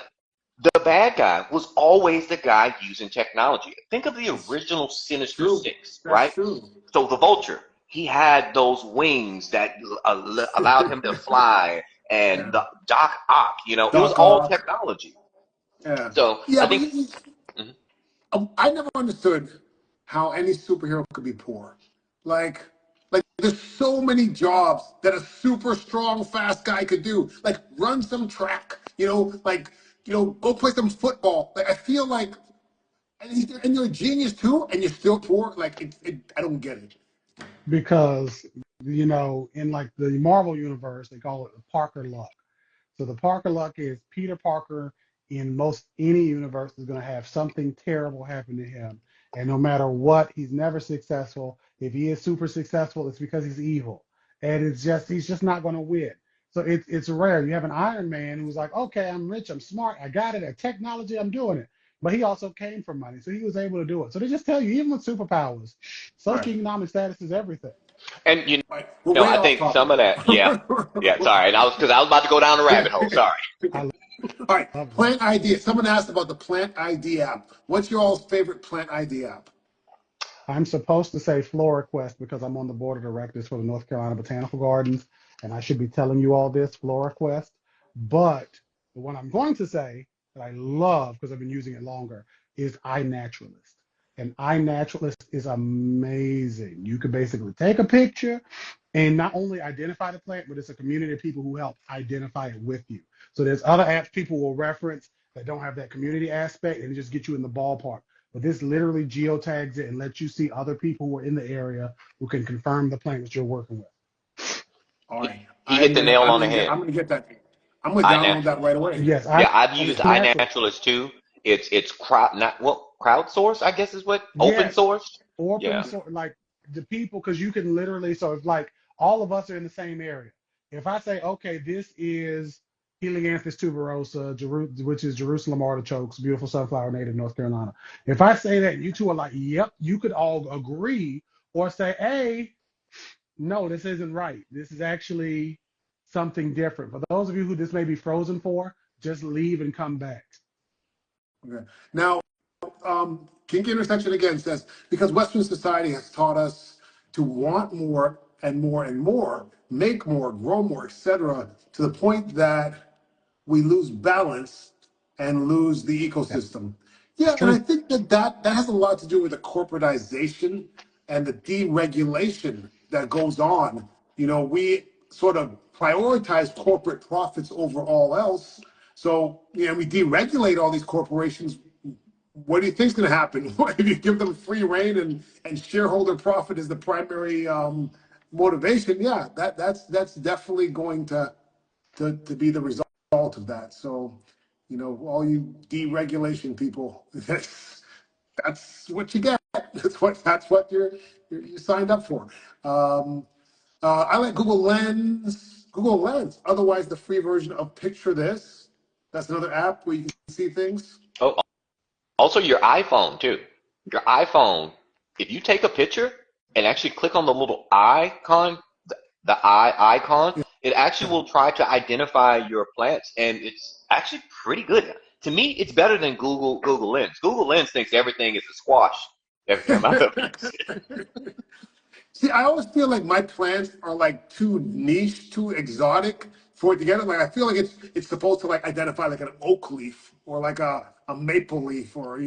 the bad guy was always the guy using technology. Think of the original Sinister True. Six, That's right? true. So the Vulture, he had those wings that allowed him to fly, and Yeah. the Doc Ock, it was Doc all Ock. technology. Yeah. So Yeah, I but think, mhm. I never understood how any superhero could be poor. Like, like there's so many jobs that a super strong, fast guy could do. Like run some track, go play some football. Like I feel like, and you're a genius too, and you're still poor. Like I don't get it. Because in like the Marvel universe, they call it the Parker luck. So the Parker luck is Peter Parker in most any universe is going to have something terrible happen to him. And no matter what, he's never successful. If he is super successful, it's because he's evil. And he's just not going to win. So it's rare. You have an Iron Man who's like, okay, I'm rich, I'm smart, I got it, at technology, I'm doing it. But he also came from money, so he was able to do it. So they just tell you, even with superpowers, Right. socioeconomic status is everything. And Right. We're way I off think some topic. of that, yeah, yeah. Sorry, and I was about to go down the rabbit hole. Sorry. I All right, love it. Plant ID. Someone asked about the Plant ID app. What's your all's favorite Plant ID app? I'm supposed to say FloraQuest because I'm on the board of directors for the North Carolina Botanical Gardens, and I should be telling you all this, FloraQuest. But the one I'm going to say that I love because I've been using it longer is iNaturalist. And iNaturalist is amazing. You can basically take a picture and not only identify the plant, but it's a community of people who help identify it with you. So there's other apps people will reference that don't have that community aspect and it just get you in the ballpark. But this literally geotags it and lets you see other people who are in the area who can confirm the plant that you're working with. All right, He hit the nail on the head. I'm gonna get that. I'm gonna download that iNaturalist. right away. Yes, Yeah, I've used iNaturalist. iNaturalist too. It's crowdsourced, I guess is what open Yes, sourced. open Yeah. source, like the people, because you can literally, so it's like all of us are in the same area. If I say, okay, this is Helianthus tuberosa, which is Jerusalem artichokes, beautiful sunflower, native North Carolina. If I say that, you two are like, yep, you could all agree, or say, hey, no, this isn't right. This is actually something different. For those of you who this may be frozen for, just leave and come back. Okay. Now, Kinky Intersection again says, because Western society has taught us to want more and more and more, make more, grow more, etc., to the point that we lose balance and lose the Yeah, ecosystem. it's Yeah, and I true. think that has a lot to do with the corporatization and the deregulation that goes on. We sort of prioritize corporate profits over all else. So, we deregulate all these corporations. What do you think's going to happen if you give them free reign and shareholder profit is the primary motivation? Yeah, that's definitely going to be the result of that. So, all you deregulation people, that's what you get. That's what you signed up for. Um, I like Google Lens, otherwise the free version of Picture This. That's another app where you can see things. Oh, also your iPhone too. Your iPhone, if you take a picture and actually click on the little icon, the eye icon, it actually Yeah. will try to identify your plants, and it's actually pretty good. To me, it's better than Google Lens. Google Lens thinks everything is a squash every time I look. See, I always feel like my plants are like too niche, too exotic for it to get it. Like I feel like it's supposed to like identify like an oak leaf or like a maple leaf or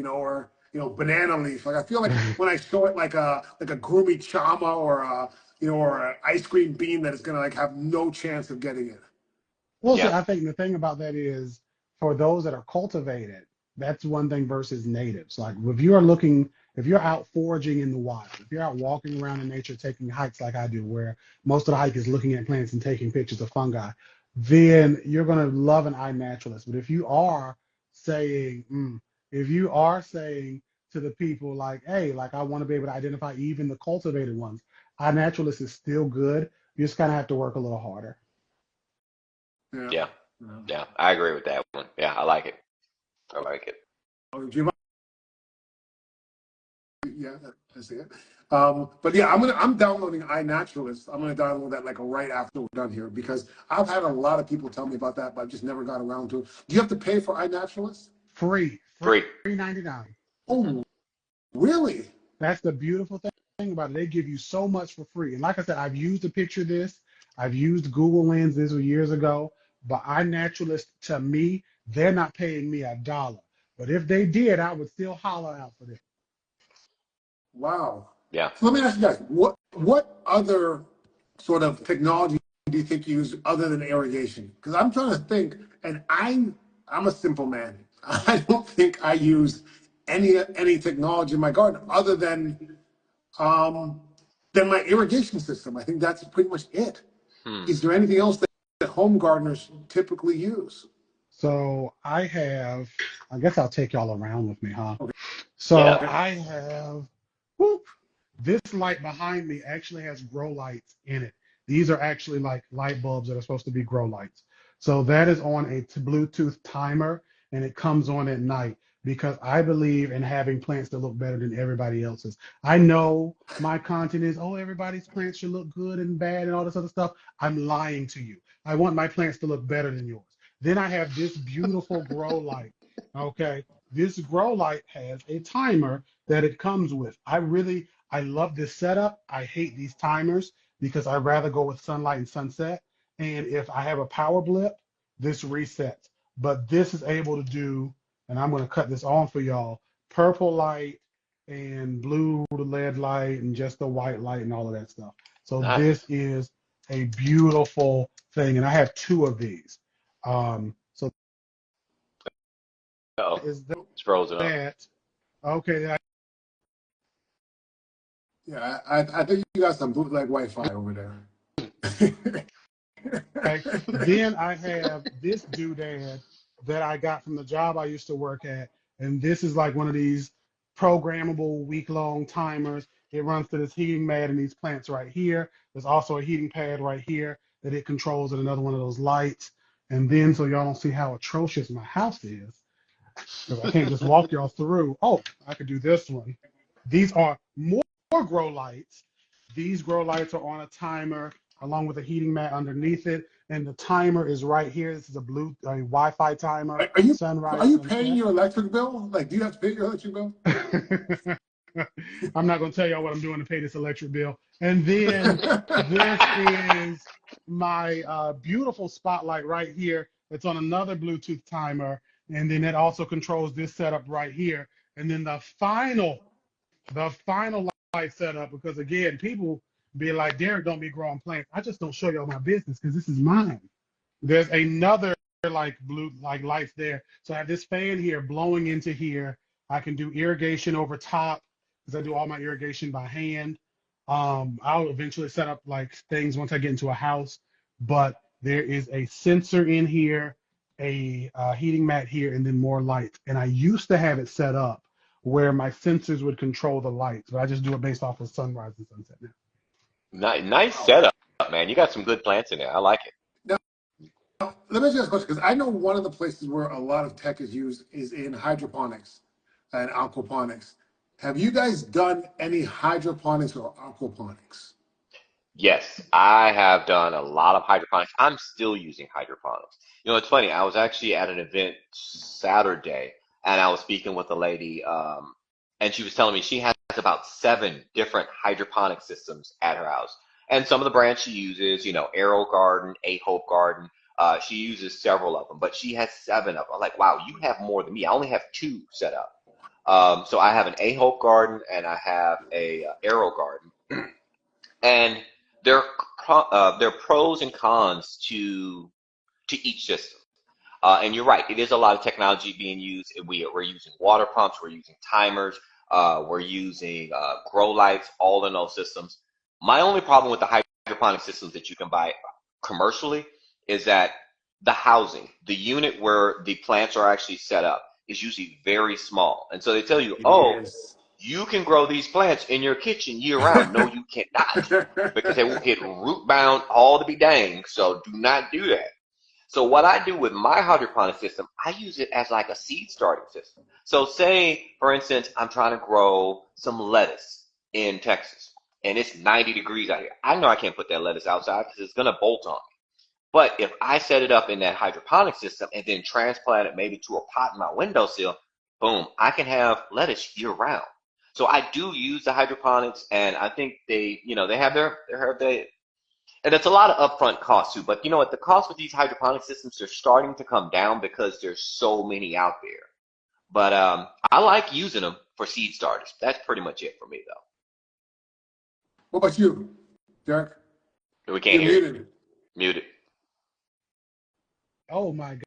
banana leaf. Like I feel like when I show it like a groomy chama or an ice cream bean that it's gonna like have no chance of getting it. Well, see, Yeah. I think the thing about that is for those that are cultivated, that's one thing versus natives. Like if you're out foraging in the wild, if you're out walking around in nature, taking hikes like I do, where most of the hike is looking at plants and taking pictures of fungi, then you're going to love an iNaturalist. But if you are saying to the people like, hey, like I want to be able to identify even the cultivated ones, iNaturalist is still good. You just kind of have to work a little harder. Yeah. Yeah. Yeah. Yeah. I agree with that one. Yeah, I like it. I like it. Oh, do you Yeah, I see it. But yeah, I'm downloading iNaturalist. I'm gonna download that like right after we're done here because I've had a lot of people tell me about that, but I've just never got around to it. Do you have to pay for iNaturalist? Free, Free. free 99. Oh, really? That's the beautiful thing about it. They give you so much for free. And like I said, I've used a picture of this. I've used Google Lens. This was years ago. But iNaturalist, to me, they're not paying me a dollar. But if they did, I would still holler out for them. Wow. Yeah. So let me ask you guys, what other sort of technology do you think you use other than irrigation? Because I'm trying to think, and I'm a simple man. I don't think I use any technology in my garden other um, than my irrigation system. I think that's pretty much it. Hmm. Is there anything else that home gardeners typically use? So I guess I'll take y'all around with me, huh? Okay. So Yeah. I have, whoop, this light behind me actually has grow lights in it. These are actually like light bulbs that are supposed to be grow lights. So that is on a Bluetooth timer and it comes on at night because I believe in having plants that look better than everybody else's. I know my content is, oh, everybody's plants should look good and bad and all this other stuff. I'm lying to you. I want my plants to look better than yours. Then I have this beautiful grow light. Okay. This grow light has a timer that it comes with. I love this setup. I hate these timers because I'd rather go with sunlight and sunset. And if I have a power blip, this resets. But this is able to do, and I'm going to cut this on for y'all, purple light and blue LED light and just the white light and all of that stuff. So Nice. this is a beautiful thing. And I have two of these. So Uh-oh. is It's frozen up. that. Okay, Yeah, I think you got some bootleg Wi-Fi over there. okay. Then I have this doodad that I got from the job I used to work at. And this is like one of these programmable week-long timers. It runs to this heating mat and these plants right here. There's also a heating pad right here that it controls and another one of those lights. And then so y'all don't see how atrocious my house is, because I can't just walk y'all through. Oh, I could do this one. These are more grow lights. These grow lights are on a timer along with a heating mat underneath it. And the timer is right here. This is a Wi-Fi timer, Are you are sunrise, you paying sunset. your electric bill? Like, do you have to pay your electric bill? I'm not going to tell y'all what I'm doing to pay this electric bill. And then this is my beautiful spotlight right here. It's on another Bluetooth timer. And then it also controls this setup right here. And then the final light setup, because again, people be like, Derek, don't be growing plants. I just don't show y'all my business because this is mine. There's another like blue like lights there. So I have this fan here blowing into here. I can do irrigation over top because I do all my irrigation by hand. I'll eventually set up like things once I get into a house, but there is a sensor in here, a heating mat here, and then more lights. And I used to have it set up where my sensors would control the lights, but I just do it based off of sunrise and sunset now. Nice setup, man. You got some good plants in there. I like it. Now, let me ask you this question because I know one of the places where a lot of tech is used is in hydroponics and aquaponics. Have you guys done any hydroponics or aquaponics? Yes, I have done a lot of hydroponics. I'm still using hydroponics. You know, it's funny. I was actually at an event Saturday, and I was speaking with a lady, and she was telling me she has about 7 different hydroponic systems at her house. And some of the brands she uses, you know, Arrow Garden, A Hope Garden, she uses several of them, but she has 7 of them. I'm like, wow, you have more than me. I only have 2 set up. So I have an A Hope Garden and I have a Arrow Garden. And there there are pros and cons to each system. And you're right, it is a lot of technology being used. We're using water pumps, we're using timers, we're using grow lights, all in those systems. My only problem with the hydroponic systems that you can buy commercially is that the housing, the unit where the plants are actually set up, is usually very small. And so they tell you, It oh, is. you can grow these plants in your kitchen year round. No, you cannot, because they will get root bound all to be dang. So do not do that. So what I do with my hydroponic system, I use it as like a seed starting system. So say, for instance, I'm trying to grow some lettuce in Texas and it's 90 degrees out here. I know I can't put that lettuce outside because it's going to bolt on. But if I set it up in that hydroponic system and then transplant it maybe to a pot in my windowsill, boom, I can have lettuce year round. So I do use the hydroponics, and I think they have their and it's a lot of upfront costs too. But you know what? The cost with these hydroponic systems are starting to come down because there's so many out there. But I like using them for seed starters. That's pretty much it for me, though. What about you, Derek? We can't You're hear you. muted. Muted. Oh my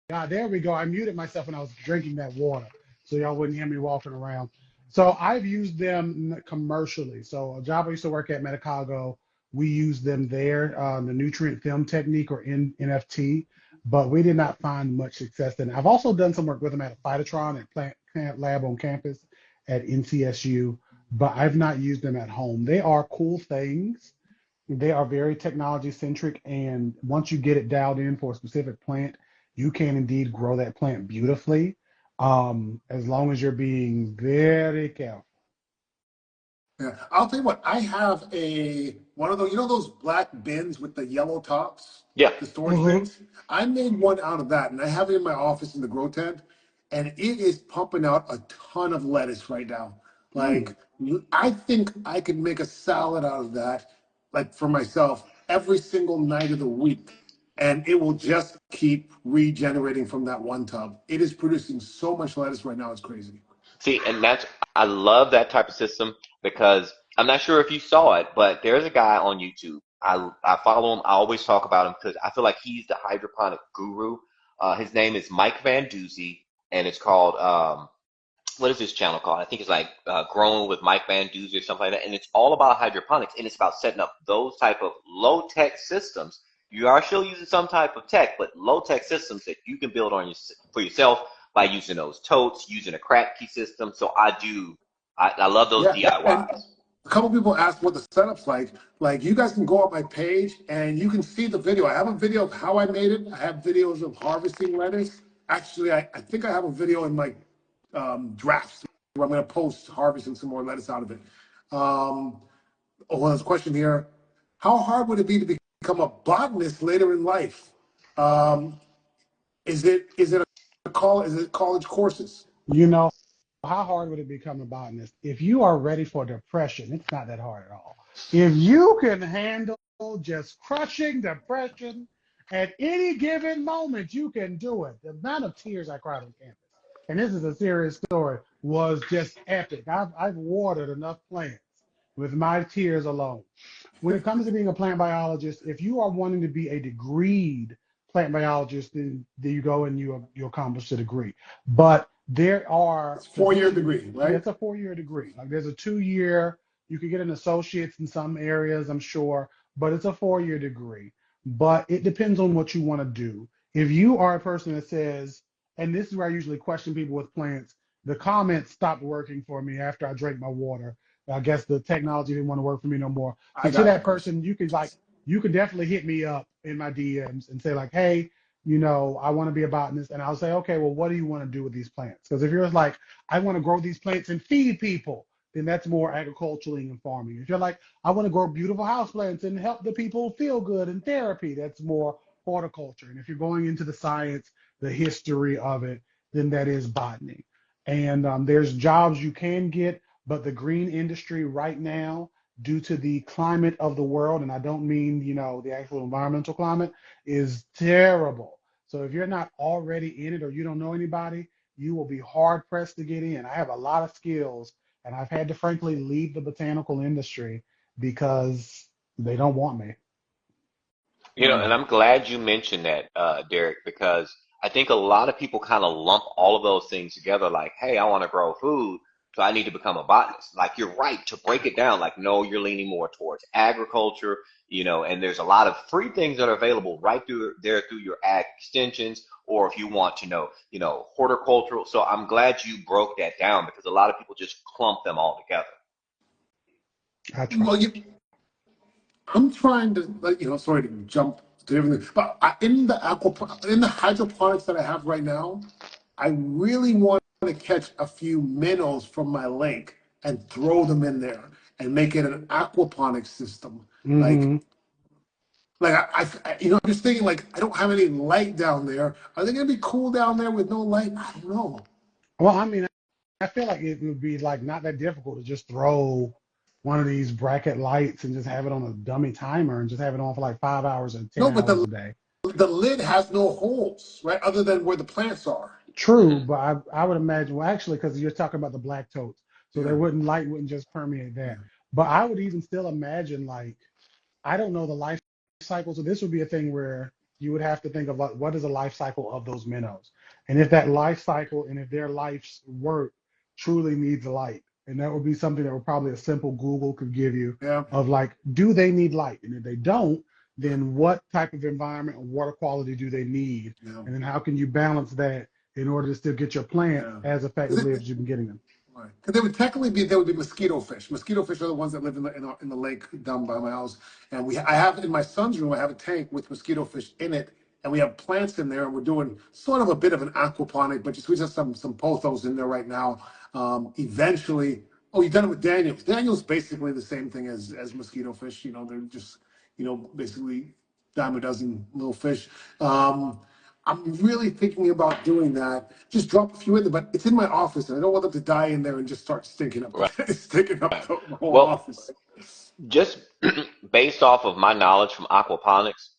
God, there we go. I muted myself when I was drinking that water, so y'all wouldn't hear me walking around. So I've used them commercially. So a job I used to work at, Medicago, we used them there, the nutrient film technique or NFT, but we did not find much success in it. I've also done some work with them at a Phytotron at Plant Lab on campus at NCSU, but I've not used them at home. They are cool things. They are very technology centric, and once you get it dialed in for a specific plant, you can indeed grow that plant beautifully, as long as you're being very careful. Yeah, I'll tell you what. I have one of those, those black bins with the yellow tops, Yeah. the storage Hmm. bins. I made one out of that, and I have it in my office in the grow tent, and it is pumping out a ton of lettuce right now. Like, I think I could make a salad out of that, like for myself, every single night of the week, and it will just keep regenerating from that one tub. It is producing so much lettuce right now; it's crazy. See, and I love that type of system because I'm not sure if you saw it, but there's a guy on YouTube. I follow him. I always talk about him because I feel like he's the hydroponic guru. His name is Mike Van Duzy, and it's called what is this channel called? I think it's like Growing with Mike Van Duzy or something like that. And it's all about hydroponics, and it's about setting up those type of low tech systems. You are still using some type of tech, but low tech systems that you can build for yourself by using those totes, using a crack key system. So I love those Yeah, and DIYs. a couple people asked what the setup's like. Like, you guys can go on my page and you can see the video. I have a video of how I made it. I have videos of harvesting lettuce. Actually, I think I have a video in my drafts where I'm going to post harvesting some more lettuce out of it. Well, there's a question here. How hard would it be to become a botanist later in life? Um, is it college courses? You know, how hard would it become a botanist? If you are ready for depression, it's not that hard at all. If you can handle just crushing depression at any given moment, you can do it. The amount of tears I cried on campus, and this is a serious story, was just epic. I've watered enough plants with my tears alone. When it comes to being a plant biologist, if you are wanting to be a degreed plant biologist, then you go and you accomplish a degree. But there are It's 4 year positions, degree, yeah, right? it's a 4 year degree. Like there's a 2 year, you could get an associate's in some areas, I'm sure, but it's a 4 year degree. But it depends on what you want to do. If you are a person that says, and this is where I usually question people with plants, the comments stopped working for me after I drank my water. I guess the technology didn't want to work for me no more. So I to got that that question. person, you can definitely hit me up in my DMs and say like, hey, I want to be a botanist, and I'll say, okay, well, what do you want to do with these plants? Because if you're like, I want to grow these plants and feed people, then that's more agriculturally and farming. If you're like, I want to grow beautiful houseplants and help the people feel good and therapy, that's more horticulture. And if you're going into the science, the history of it, then that is botany. And there's jobs you can get, but the green industry right now, due to the climate of the world, and I don't mean, the actual environmental climate, is terrible. So if you're not already in it or you don't know anybody, you will be hard pressed to get in. I have a lot of skills, and I've had to frankly leave the botanical industry because they don't want me. And Wow. I'm glad you mentioned that, Derek, because I think a lot of people kind of lump all of those things together like, hey, I want to grow food, so I need to become a botanist. Like, you're right to break it down. Like, no, you're leaning more towards agriculture, and there's a lot of free things that are available right through there through your ag extensions, or if you want to know, horticultural. So I'm glad you broke that down because a lot of people just clump them all together. I try. Well, I'm trying to, like, sorry to jump But in the hydroponics that I have right now, I really want to catch a few minnows from my lake and throw them in there and make it an aquaponics system. Like, Hmm. I'm just thinking like I don't have any light down there. Are they gonna be cool down there with no light? I don't know. Well, I mean, I feel like it would be like not that difficult to just throw one of these bracket lights and just have it on a dummy timer and just have it on for like 5 hours or 10 No, but hours a day. the lid has no holes, right? Other than where the plants are. True, Hmm. but I would imagine, well, actually, because you're talking about the black totes, so Yeah. light wouldn't just permeate Yeah. that. But I would even still imagine like I don't know the life cycle, so this would be a thing where you would have to think of like what is the life cycle of those minnows, and if that life cycle and if their life's work truly needs light, and that would be something that would probably a simple Google could give you Yeah. of like, do they need light, and if they don't, then what type of environment and water quality do they need, Yeah. and then how can you balance that in order to still get your plant Yeah. as Is effectively it? as you've been getting them. Right. Because they would be mosquito fish. Mosquito fish are the ones that live in the lake down by my house. And I have in my son's room, I have a tank with mosquito fish in it, and we have plants in there, and we're doing sort of a bit of an aquaponic, but just we just some pothos in there right now. Eventually, oh, you've done it with Daniels. Daniels basically the same thing as mosquito fish. They're just basically dime a dozen little fish. I'm really thinking about doing that. Just drop a few in there, but it's in my office, and I don't want them to die in there and just start stinking up Right. stinking up the whole Well, office. just based off of my knowledge from aquaponics,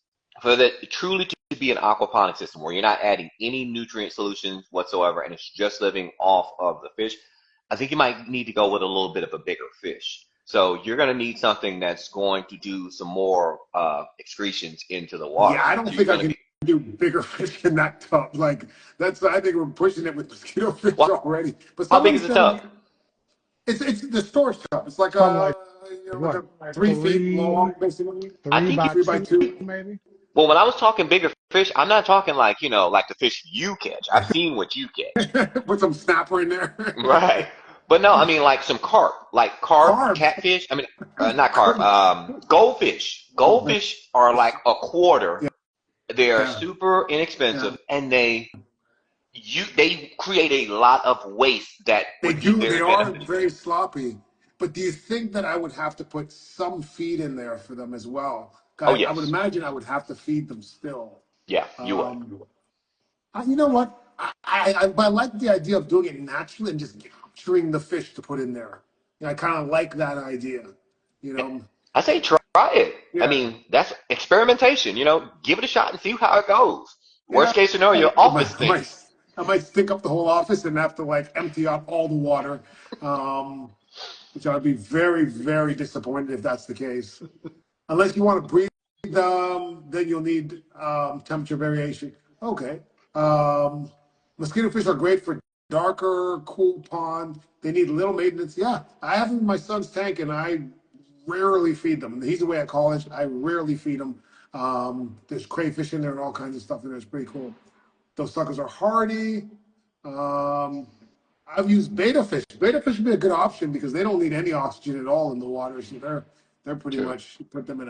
for that truly to be an aquaponic system where you're not adding any nutrient solutions whatsoever and it's just living off of the fish, I think you might need to go with a little bit of a bigger fish. So you're going to need something that's going to do some more excretions into the water. Yeah, I don't So you're think I going to can be, do bigger fish in that tub. Like I think we're pushing it with mosquito fish well, already. But how big someone is the said tub? like it's the storage tub. It's like It's probably like what, a 3 feet three long, basically I three think you, by 3 by two 2. maybe. well, when I was talking bigger fish, I'm not talking like, like the fish you catch. I've seen what you catch. Put some snapper in there. Right. But no, I mean like some carp, like carp, Carp. catfish. I mean, not carp, goldfish. Goldfish are like a quarter. Yeah, They are yeah, super yeah. inexpensive and they create a lot of waste that They would be do. They very are beneficial. very sloppy. But do you think that I would have to put some feed in there for them as well? Oh I would yes. imagine I would have to feed them still. Yeah, you would. Um, you know what? I like the idea of doing it naturally and just capturing the fish to put in there. I kind of like that idea. You know, I say try it. I yeah, mean, that's experimentation, give it a shot and see how it goes. yeah. Worst case scenario, I, your I office might, I stinks. might, I might stink up the whole office and have to like empty out all the water, um, which I'd be very, very disappointed if that's the case. Unless you want to breathe, then you'll need temperature variation. Okay. Um, Mosquito fish are great for darker, cool pond. They need little maintenance. Yeah, I have them in my son's tank, and I rarely feed them. He's away at college. I rarely feed them. There's crayfish in there and all kinds of stuff in there. It's pretty cool. Those suckers are hardy. Um, I've used beta fish. Beta fish would be a good option because they don't need any oxygen at all in the water, so they're pretty True. much put them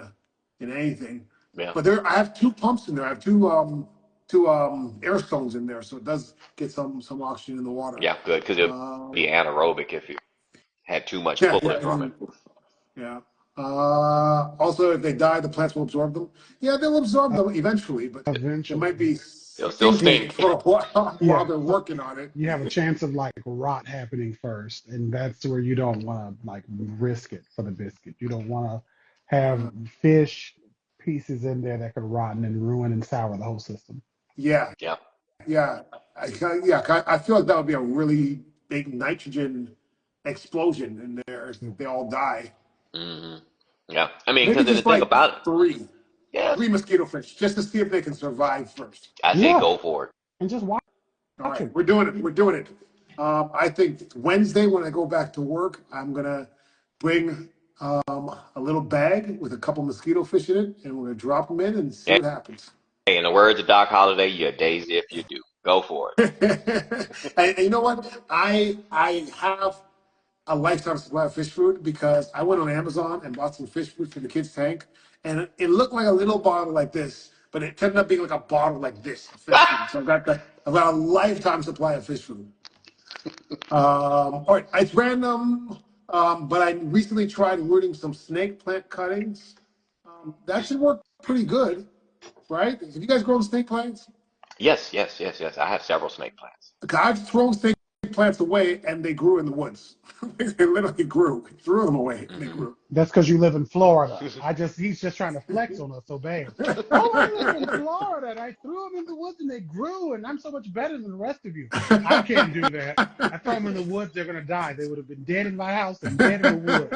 in anything. Yeah. But I have two pumps in there. I have two air stones in there, so it does get some oxygen in the water. Yeah, good, because it would be Um, anaerobic if you had too much yeah, yeah, pulling from it. yeah. Also, if they die, the plants will absorb them. Yeah, they'll absorb Uh, them eventually, but they might Eventually, be They'll still yeah, stinking stink. for a while while yeah. they're working on it. You have a chance of like rot happening first, and that's where you don't want to like risk it for the biscuit. You don't want to have Uh, fish pieces in there that could rot and then ruin and sour the whole system. yeah, Yeah. yeah, I feel like that would be a really big nitrogen explosion in there if they all die. Hmm. Yeah. I mean, Maybe because if you just think like about it, three, yeah, three mosquito fish, just to see if they can survive first. I say Yeah, go for it. and just All watch right, them. we're doing it. We're doing it. I think Wednesday when I go back to work, I'm gonna bring a little bag with a couple mosquito fish in it, and we're gonna drop them in and see Hey, what happens. in the words of Doc Holliday, you're daisy if you do. Go for it. And you know what? I have a lifetime supply of fish food because I went on Amazon and bought some fish food for the kids' tank, and it looked like a little bottle like this. but it ended up being like a bottle like this of fish food. So I've got a lifetime supply of fish food. All right, it's random, but I recently tried rooting some snake plant cuttings. That should work pretty good, right? Have you guys grown snake plants? Yes, yes, yes, yes. I have several snake plants. I've thrown snake plants away and they grew in the woods. They literally grew. I threw them away and they Hmm. grew. That's because you live in Florida. He's just trying to flex on us so bad. Oh, I live in Florida and I threw them in the woods and they grew and I'm so much better than the rest of you. I can't do that. I throw them in the woods, they're gonna die. They would have been dead in my house and dead in the woods.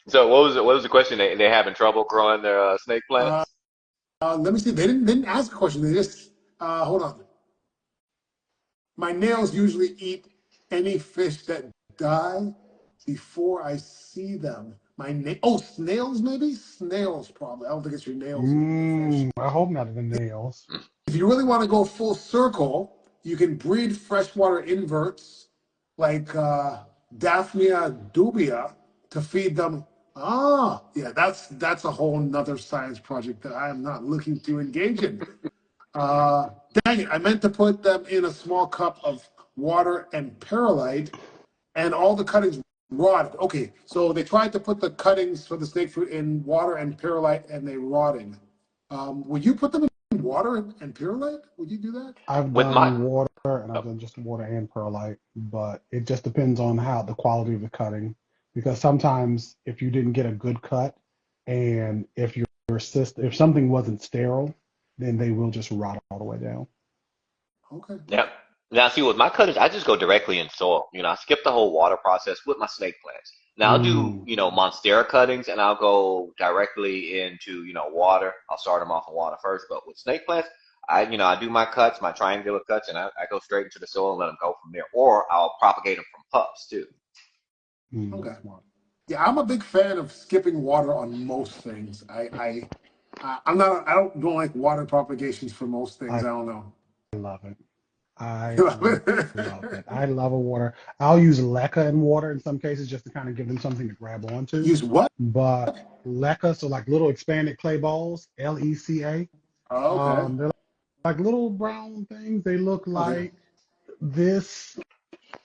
So what was it? What was the question? They having trouble growing their snake uh, plants? Let me see. They didn't ask a question. They just hold on. My nails usually eat any fish that die before I see them. Snails maybe? Snails probably. I don't think it's your nails eating the fish. I hope not the nails. If you really want to go full circle, you can breed freshwater inverts like Daphnia dubia to feed them. Ah, yeah, that's a whole nother science project that I am not looking to engage in. Uh, Dang it, I meant to put them in a small cup of water and perlite, and all the cuttings rotted. Okay, so they tried to put the cuttings for the snake fruit in water and perlite, and they rotted. Would you put them in water and perlite? Would you do that? I've With my done water and I've oh, done just water and perlite, but it just depends on how the quality of the cutting. Because sometimes if you didn't get a good cut and if something wasn't sterile, then they will just rot all the way down. Okay. yeah. Now see with my cutters, I just go directly in soil. I skip the whole water process with my snake plants. Now I'll do Mm, monstera cuttings, and I'll go directly into water. I'll start them off in water first, but with snake plants, I do my cuts, my triangular cuts, and I go straight into the soil and let them go from there. Or I'll propagate them from pups too. Okay. smart. Yeah, I'm a big fan of skipping water on most things. I'm not. I don't like water propagations for most things. I I don't know. love it. I love it. I love a water. I'll use leca in water in some cases just to kind of give them something to grab onto. Use what? But leca, so like little expanded clay balls, LECA. Oh, okay. They're like little brown things. They look Okay. like this.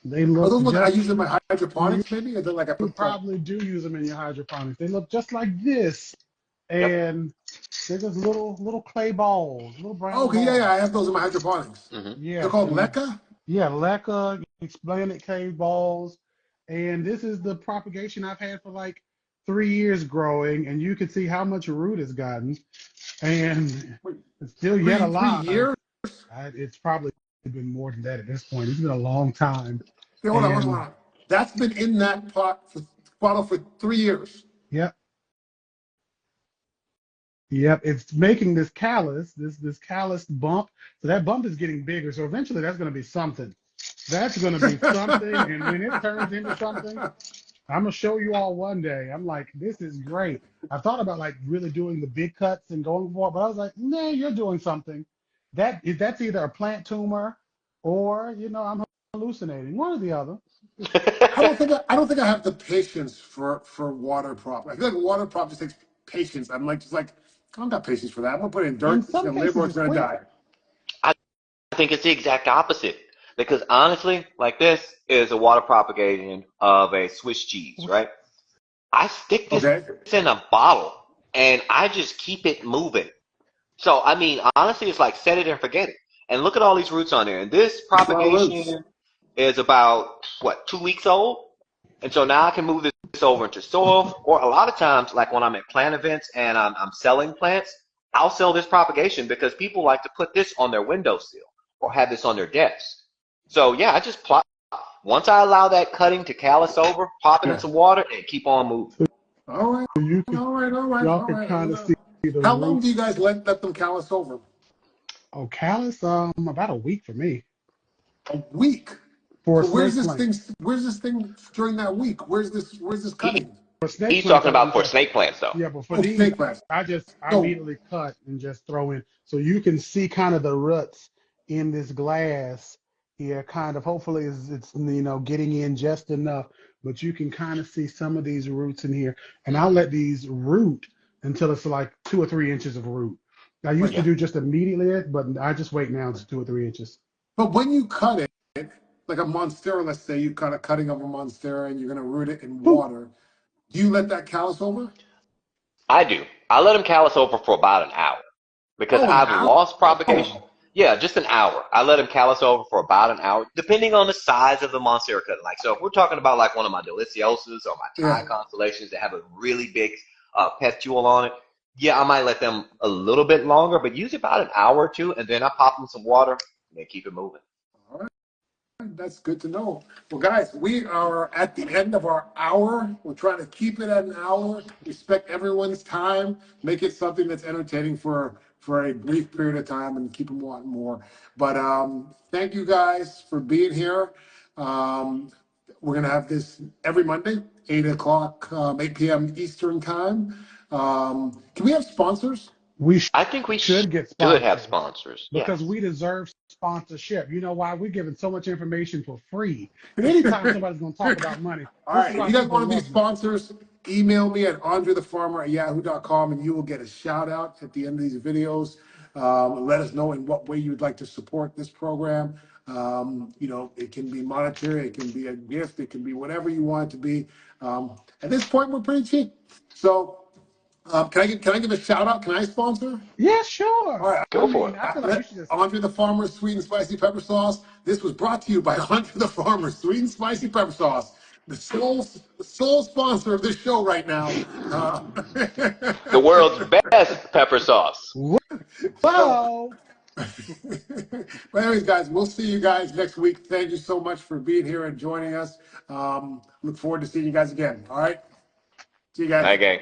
They Are look those ones I just, use in my you hydroponics? Maybe, or they're like I put like. probably do use them in your hydroponics. They look just like this. Yep. And they're just little clay balls, little Oh, brown okay, yeah, yeah. balls. I have those in my hydroponics. Hmm. They're Yes, called and leca. yeah, leca, expanded clay balls. And this is the propagation I've had for like 3 years growing, and you can see how much root it's gotten. And Wait, it's still yet three alive. years. It's probably been more than that at this point. It's been a long time. Hey, hold on, hold on, hold And on. That's been in that bottle for 3 years. yep, yep, it's making this callus, this calloused bump. So that bump is getting bigger. So eventually that's going to be something. That's going to be something. And when it turns into something, I'm gonna show you all one day. I'm like, this is great. I thought about like really doing the big cuts and going for it, but I was like, nah, you're doing something. That's either a plant tumor or I'm hallucinating. One or the other. I don't think I have the patience for water prop. I feel like water prop just takes patience. I'm like just like I don't got patience for that. I'm gonna put it in In dirt. It's some gonna live or cases, it's it's gonna quick. die. I think it's the exact opposite because honestly, like this is a water propagation of a Swiss cheese, right? I stick this Okay. in a bottle and I just keep it moving. So I mean, honestly, it's like set it and forget it. And look at all these roots on there. And this It's a lot of roots. propagation is about what 2 weeks old, and so now I can move this over into soil. Or a lot of times, like when I'm at plant events and I'm selling plants, I'll sell this propagation because people like to put this on their windowsill or have this on their desk. So yeah, I just plop. Once I allow that cutting to callus over, pop it in Yeah. some water and keep on moving. All right. So you can All right. All right. y'all All can right. kind of see the How long do you roots. guys let them callus over? Oh, callus, about a week for me A week. for a So snake plant. Where's this thing during that week? Where's this He, cutting? For snake he's plants, talking I about don't for just snake plants though. yeah, but for Oh, these, snake plants. I So immediately cut and just throw in. So you can see kind of the roots in this glass here, kind of hopefully it's getting in just enough, but you can kind of see some of these roots in here. And I'll let these root until it's like 2 or 3 inches of root. I used to Right. Yeah. do just immediately, but I just wait now to 2 or 3 inches. But when you cut it, like a monstera, let's say you cut a cutting of a monstera and you're going to root it in Boop. water, do you let that callus over? I do. I let them callus over for about an hour because Oh, an I've hour. lost propagation. Yeah, just an hour. I let them callus over for about an hour, depending on the size of the monstera cutting. Like, so if we're talking about like one of my deliciosas or my Thai Yeah. constellations that have a really big petule on it, yeah, I might let them a little bit longer, but usually about an hour or two, and then I pop them some water and then keep it moving. All right. That's good to know. Well, guys, we are at the end of our hour. We're trying to keep it at an hour, respect everyone's time, make it something that's entertaining for a brief period of time, and keep them wanting more. But thank you guys for being here. We're gonna have this every Monday, 8 o'clock, 8 p.m. Eastern time. Can we have sponsors? We I think we should get should have sponsors sponsors. because Yes. we deserve sponsorship. You know why? We're giving so much information for free. Anytime somebody's going to talk about money, All this is right. If why you guys people want to be love me. sponsors, email me at andrethefarmer@yahoo.com and you will get a shout out at the end of these videos. Let us know in what way you'd like to support this program. It can be monetary, it can be a gift, it can be whatever you want it to be. At this point, we're pretty cheap. So, can I give a shout out? Can I sponsor? Yeah, All sure. right. I Go for mean, it. I feel like you should just. Andre the Farmer's Sweet and Spicy Pepper Sauce. This was brought to you by Andre the Farmer's Sweet and Spicy Pepper Sauce, the sole sponsor of this show right now. The world's best pepper sauce. So, Whoa. but anyways, guys, we'll see you guys next week. Thank you so much for being here and joining us. Look forward to seeing you guys again. All right. See you Night, guys. gang.